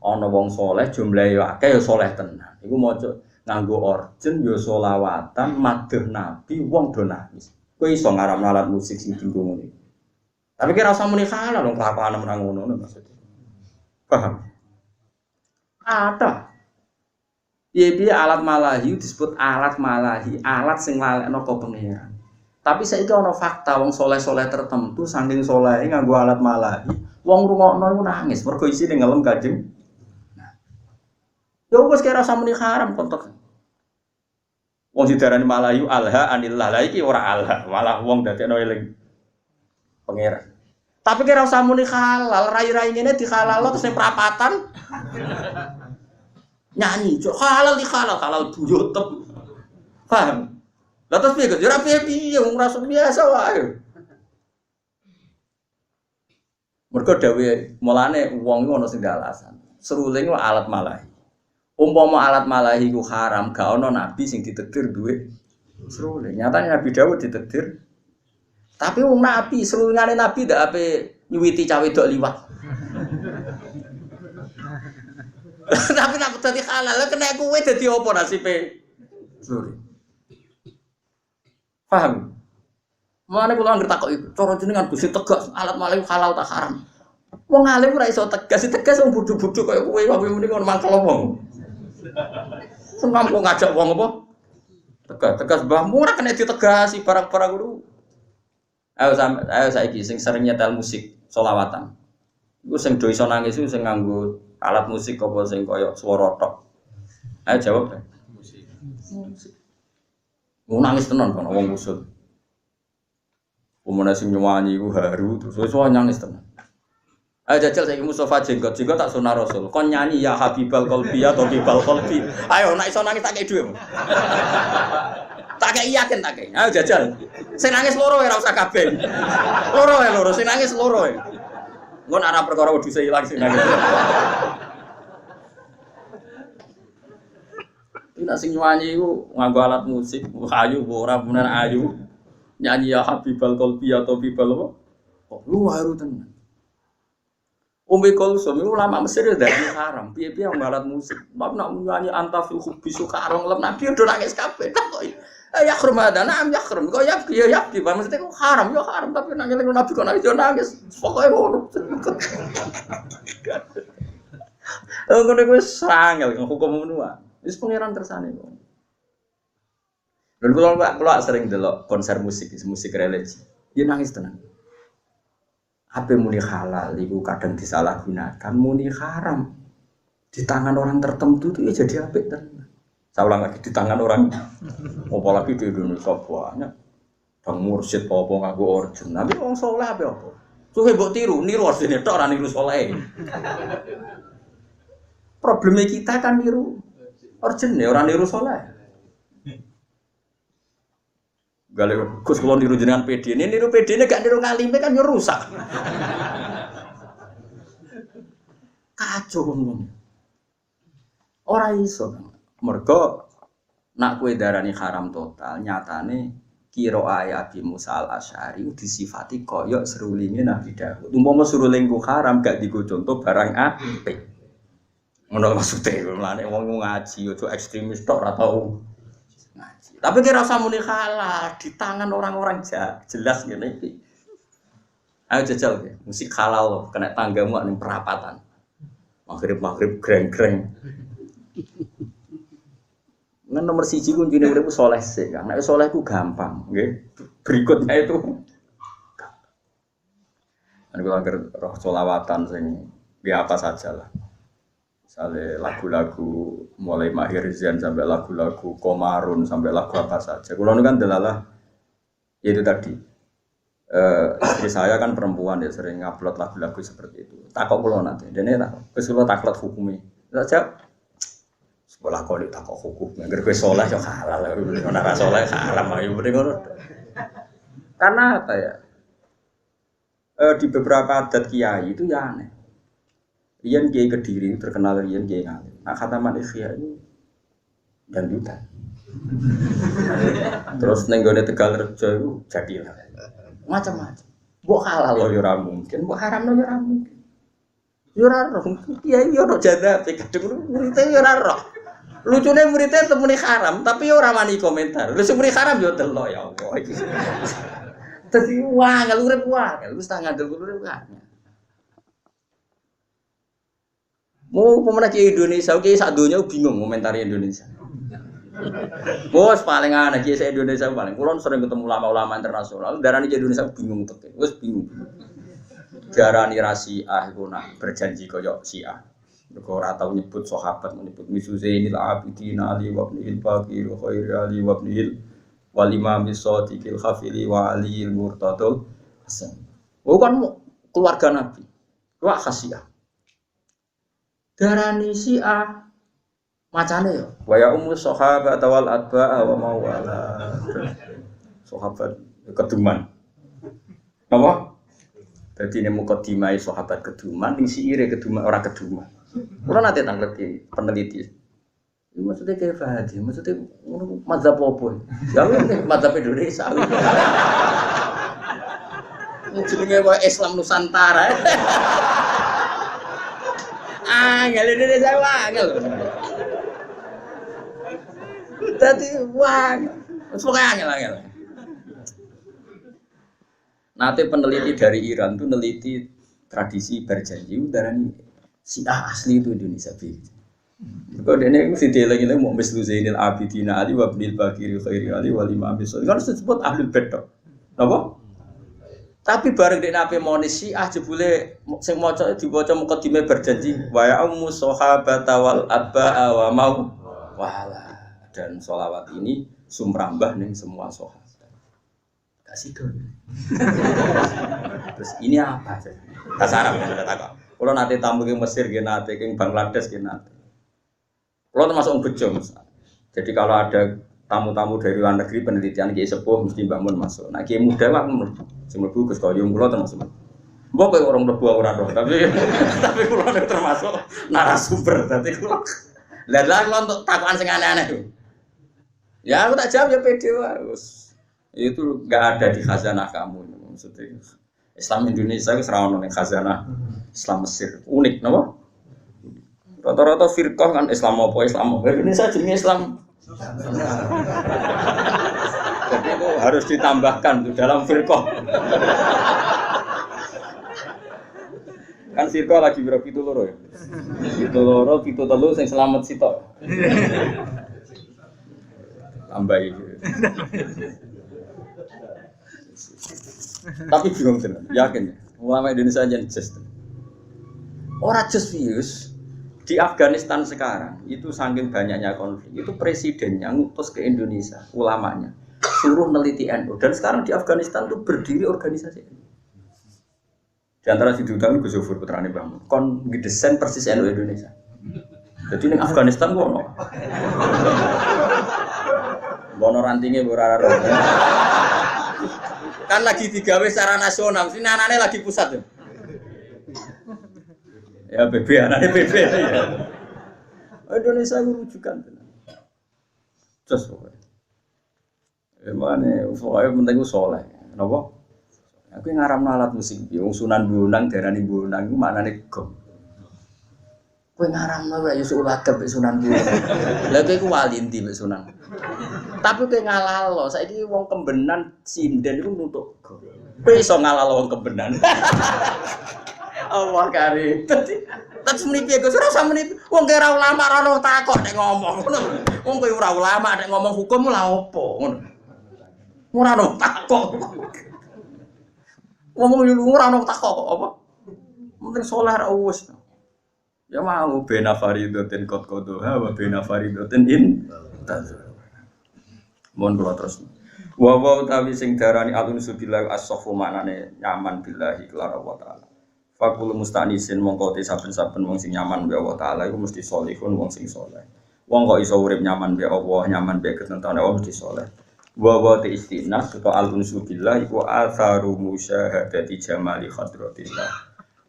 Ana wong saleh jumlahe ya akeh ya saleh tenan. Iku maca nganggo orjen ya selawatan madheh Nabi wong do nangis. Kowe iso ngaramno alat musik sing dienggo ngene. Tapi kira usah muni halal wong kelakuan menang ngono maksudnya. Paham? Ada. Piye-piye alat malahi disebut alat malahi, alat sing lalekno ka pangeran. Tapi saiki ana fakta wong soleh-soleh tertentu saking solehe nganggo alat malahi, wong rungokno iku nangis mergo isine ngelem Kanjeng. Nah. Ya wis kira usah muni haram kontok. Wong didarani malahi alha anillah. Lah iki ora alha, malah wong dadekno eling pangeran. Tapi kira usah muni halal, rai-rai ngene dihalalno terus ning prapatan. Nyanyi, halal di halal buyut. Paham? Lah terus piye, Gus? Ya ora piye-piye, wong rasul biasa wae. Mergo dawuhe mulane wong iku ana sing alasan. Seruling wae alat malahi. Umpama alat malahi ku haram, gak ana nabi sing ditakdir duwe seruling. Nyatane Nabi Dawud ditakdir. Tapi wong nabi, serulingane nabi ndak ape nyuwiti cah wedok liwat. Tapi nek dadi halal, kena kowe dadi apa nasibe? Seruling. Paham? Mana kula ngerti kok iku. Cara jenengan Gusti tegas alat malahi halal tak haram. Wong alim ora iso tegas, tegas wong bodho-bodho kaya kowe wae muni ngono mangkel wong. Sengam kok ngajak wong apa? Tegas mbahmu ora kena ditegasi barang-barang kudu. Ayo saiki sing sering nyetel musik selawatan. Iku sing do iso nangis iku sing nganggo alat musik apa sing kaya swara tok. Ayo jawab. Musik. Mau nangis tenan kan wong usul. Umune sing nyanyi iku haru terus wis nangis tenan. Ayo jajal saiki Mustofa jenggot tak sunah Rasul. Kon nyanyi ya Habibal Qalbi atau Habibal Qalbi. Ayo nek iso nangis tak kei dhuwit. Tak kei yakin tak kei. Ayo jajal. Sing nangis loro ora usah kabeh. Loro, sing nangis loro. Engko ana perkara wedhuse ilang sing nangis. Nek sing nyanyi iku nganggo alat musik, ayu ora bener ayu. Nyanyi ya Habibal Qalbi atau Bibal apa? Kok lu haru tenan. Ummi Kulsum itu ulama Mesir ya dari haram. Piye-piye alat musik. Bab nak nyanyi anta fil hubbi sukarong lem nabi udah nangis kabeh. Kok ya Ramadan am ya krum. Kok ya di maksudnya kok haram ya haram tapi nangis nabi kok nangis. Pokoke ngono. Ngono kuwi sangel hukum menua. Wis pangeran kersane kok. Lha kula sering delok konser musik religi. Dia nangis tenan. Apa muni halal itu kadang disalahgunakan, muni haram di tangan orang tertentu itu ya jadi apik tenan. Saya ulang lagi di tangan orang, apalagi di Indonesia banyak bang mursyid apa ngaku origin. Tapi orang soleh apa? Suwe mbok niru origine tok ora niru soleh. Problemnya kita kan niru origine ora niru soleh. Gale Gus kula niru jenengan PD. Ini niru PD-ne gak niru ngalime kan yo rusak. Kacau ngono. Ora iso. Mergo nak kowe darani haram total, nyatane kira Abi Musa al-Asy'ari disifati koyok serulinge Nabi Daud. Umpama seruling ku haram gak digo contoh barang apik. Ngono maksude, mlane wong ngaji ojo ekstremis tok ora tau ngaji. Tapi kira usah muni halal di tangan orang-orang jelas ngene iki. Ayo jajal ke, musik halal loh, kena tanggamu ning perapatan. Maghrib greng-greng. Nang nomor 1 kuncine urip saleh sik, Kang. Nek saleh ku gampang, nggih. Berikutnya itu kalau roh sholawatan sing apa saja lah. Misalnya lagu-lagu mulai Mahir Zain sampai lagu-lagu Komarun sampai lagu apa saja. Kalau ini kan delalah itu tadi. Istri saya kan perempuan ya sering ngupload lagu-lagu seperti itu. Takok kulo nanti. Dan ini kesulo taklet hukumi. Saja sekolah kau ditakok hukum. Agar gue soleh yo halal. Nara soleh haram ayo ngono. Karena apa ya? Di beberapa adat kiai itu ya aneh. Rian Kiai Kediri terkenal Rian Kiai Ngalim. Nah khataman Ikhya ini dangdutan. Terus nenggone Tegalrejo itu jadilah macam-macam. Mbok halal loh ya ora mungkin, mbok haram loh ya ora mungkin. Ya ora roh, kiai yo ora jadate kadung murid yo ora roh. Lucune muridnya temune haram, tapi yo ora wani komentar. Lha sing haram yo delok ya Allah iki. Dadi wah, kalau urip wah, kalau wis tak ngandel urip kan. Mau pemenang di Indonesia, oke sak dunia bingung komentari Indonesia. Bos paling aneh di Indonesia paling. Kulon sering ketemu ulama-ulama internasional, darani di Indonesia bingung tekke. Wes bingung. Darani Rasiah iku nak berjanji koyo Syiah. Mergo ora tau nyebut sahabat, menyebut Misuzainil Abidin Ali wa ibnil Baqir khairi Ali wa ibnil wal imam Sadiqil Khafili wa Aliil Murtadul Hasan. Bukan keluarga Nabi. Wa khasiyah. Darani Syiah macane ya. Wa ya ummu sahabat wal atba wa mawala. Sahabat keduman. Apa? Dadi nek mukadimah sahabat keduman ning siire keduman ora keduman. Ora nate tangleti peneliti. Itu maksudnya kayak Fahadi, maksudnya mazhab apa? Ya mazhab Indonesia. Jenenge wae Islam Nusantara. Angel Indonesia angel. Tadi wah, pokoknya angel. Nanti peneliti dari Iran tuh neliti tradisi berjanji udarani Syiah asli itu Indonesia begitu. Kalau dia ini mesti lagi mau mislu Zainil Abidin Ali wa ibnil Baqir khairi Ali wal imam Sadiq. Kan disebut ahlul bait tok. Napa? Tapi bareng dek nape monis Syiah jebule sing maca diwaca mukadimah berjanji wa ya ummu sahabata wal atba wa mau wala dan sholawat ini sumrambah ning semua sahabat. Kasih dong. Terus ini apa sih? Kasaran ada takok. Kalau nanti tamu ke Mesir ke nate, ke Bangladesh ke nate. Kalau termasuk bejo, jadi kalau ada tamu-tamu dari luar negeri penelitian kiai sepuh mesti bangun masuk. Nah kiai muda lah mlebu Gus Koyum kula termasuk. Mbok kowe orang mlebu ora roh, tapi kula termasuk narasumber. Dadi kula lah kula untuk takokan sing aneh-aneh tuh. Ya aku tak jawab ya pede wae. Itu enggak ada di khazanah kamu maksudnya. Islam Indonesia itu ora ono ning khazanah Islam Mesir. Unik napa? Rata-rata firqah kan Islam apa Islam apa. Indonesia jenenge Islam. Jadi itu harus ditambahkan tuh dalam firqah. Kan firqah lagi biro pitu loro ya. Pitu loro, pitu telu sing selamat sitok. Tambahi. Tapi bingung tenan, yakin. Ulama Indonesia aja just. Ora just views. Di Afghanistan sekarang itu saking banyaknya konflik itu presidennya ngutus ke Indonesia ulamanya suruh neliti NU dan sekarang di Afghanistan itu berdiri organisasi di antara si Dudang Gus Zufur putrane Bang kon ngedesain persis NU Indonesia jadi ning Afghanistan kok ono bono rantinge ora kan lagi digawe secara nasional sini anaknya lagi pusat ya. Ya BB anaknya BB ya. Indonesia rujukan. Terus pokoknya. Emane pokoknya penting saleh. Napa? Aku ngaramno alat musik wong Sunan Bonang darani Bonang iku maknane gong. Kowe ngaramno wae yo sulagep Sunan Bonang. Lah kowe iku wali ndi mek Sunan. Tapi kowe ngalalo, saiki wong Kembenan sinden iku nutuk gong. Kowe iso ngalalo wong Kembenan. Allah karim. Terus menipi Gus ora usah menipi. Wong kowe ora ulama ora ono takok nek ngomong ngono. Wong kowe ora ulama nek ngomong hukum lha opo ngono. Ora ono takok. Ngomong lu ora ono takok kok apa? Penting saleh ra wis. Ya mau bena faridatin qad qadha wa bena faridatin in tazur. Mohon kula terus. Wa utawi sing darani alun subillah as-safu maknane nyaman billahi kelara wa taala. Fakul mustanisin mongko te saben-saben wong sing nyaman be Allah taala iku mesti salihun wong sing saleh. Wong kok iso urip nyaman be Allah, nyaman be ketentane Allah mesti saleh. Wa te istinas to al-unsu billah iku atharu musyahadati jamali hadratillah.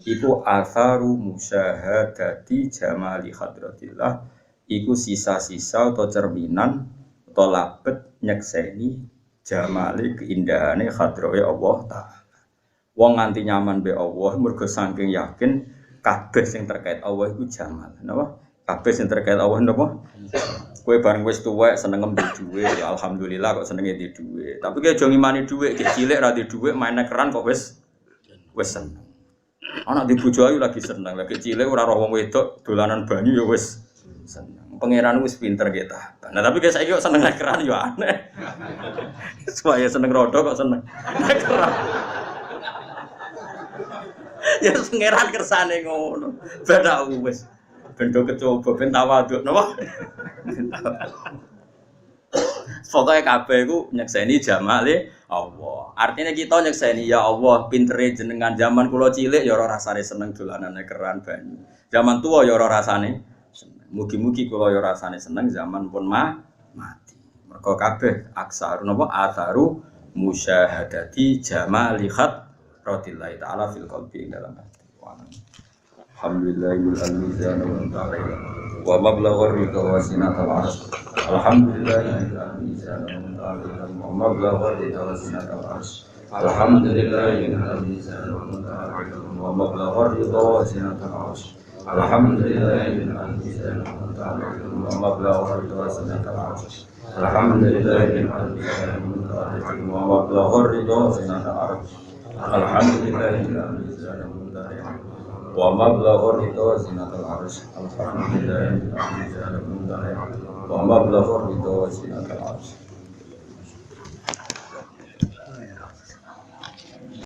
Iku atharu musyahadati jamali hadratillah. Iku sisa-sisa atau cerminan atau labet nyekseni jamali keindahane hadrahe Allah taala. Wong nganti nyaman be Allah mergo saking yakin kabeh sing terkait Allah iku jamal. Napa? Kabeh sing terkait Allah napa? Kowe bareng wis tuwek seneng ngembe dhuwit, ya alhamdulillah kok senenge di dhuwit. Tapi kowe aja ngimani dhuwit, ki cilik ra di dhuwit main keran kok wis seneng. Anak di bojo ayu lagi seneng, lagi cilik ora roh wong wedok dolanan banyu ya wis seneng. Pangeran wis pinter kita. Nah tapi kayak saiki kok seneng keran ya aneh. Supaya seneng rodo kok seneng keran. Ya pangeran kersane ngono. Beda wis. Bendo kecoba ben tawaduk napa? Pokoke kabeh iku nyekseni jamale Allah. Artinya kita nyekseni ya Allah pintere jenengan zaman kula cilik ya ora rasane seneng dolanane keran banyu. Zaman tua ya ora rasane seneng. Mugi-mugi kula ya rasane seneng zaman pun mati. Mergo kabeh aksar napa atharu musyahadati jamali khadratillah taala fil qalbi dalam hati. Alhamdulillahil mizan wa mablagha ridha wa sinatal arsy. Alhamdulillahil mizan wa mablagha ridha wa sinatal arsy. Alhamdulillahil mizan wa mablagha ridha wa sinatal arsy. Alhamdulillahil mizan wa mablagha ridha wa sinatal arsy. Alhamdulillahil mizan wa mablagha ridha wa sinatal arsy. Alhamdulillahil mizan wa mablagha ridha zinatul arsy. Alhamdulillah wa mablagha ridha zinatul arsy.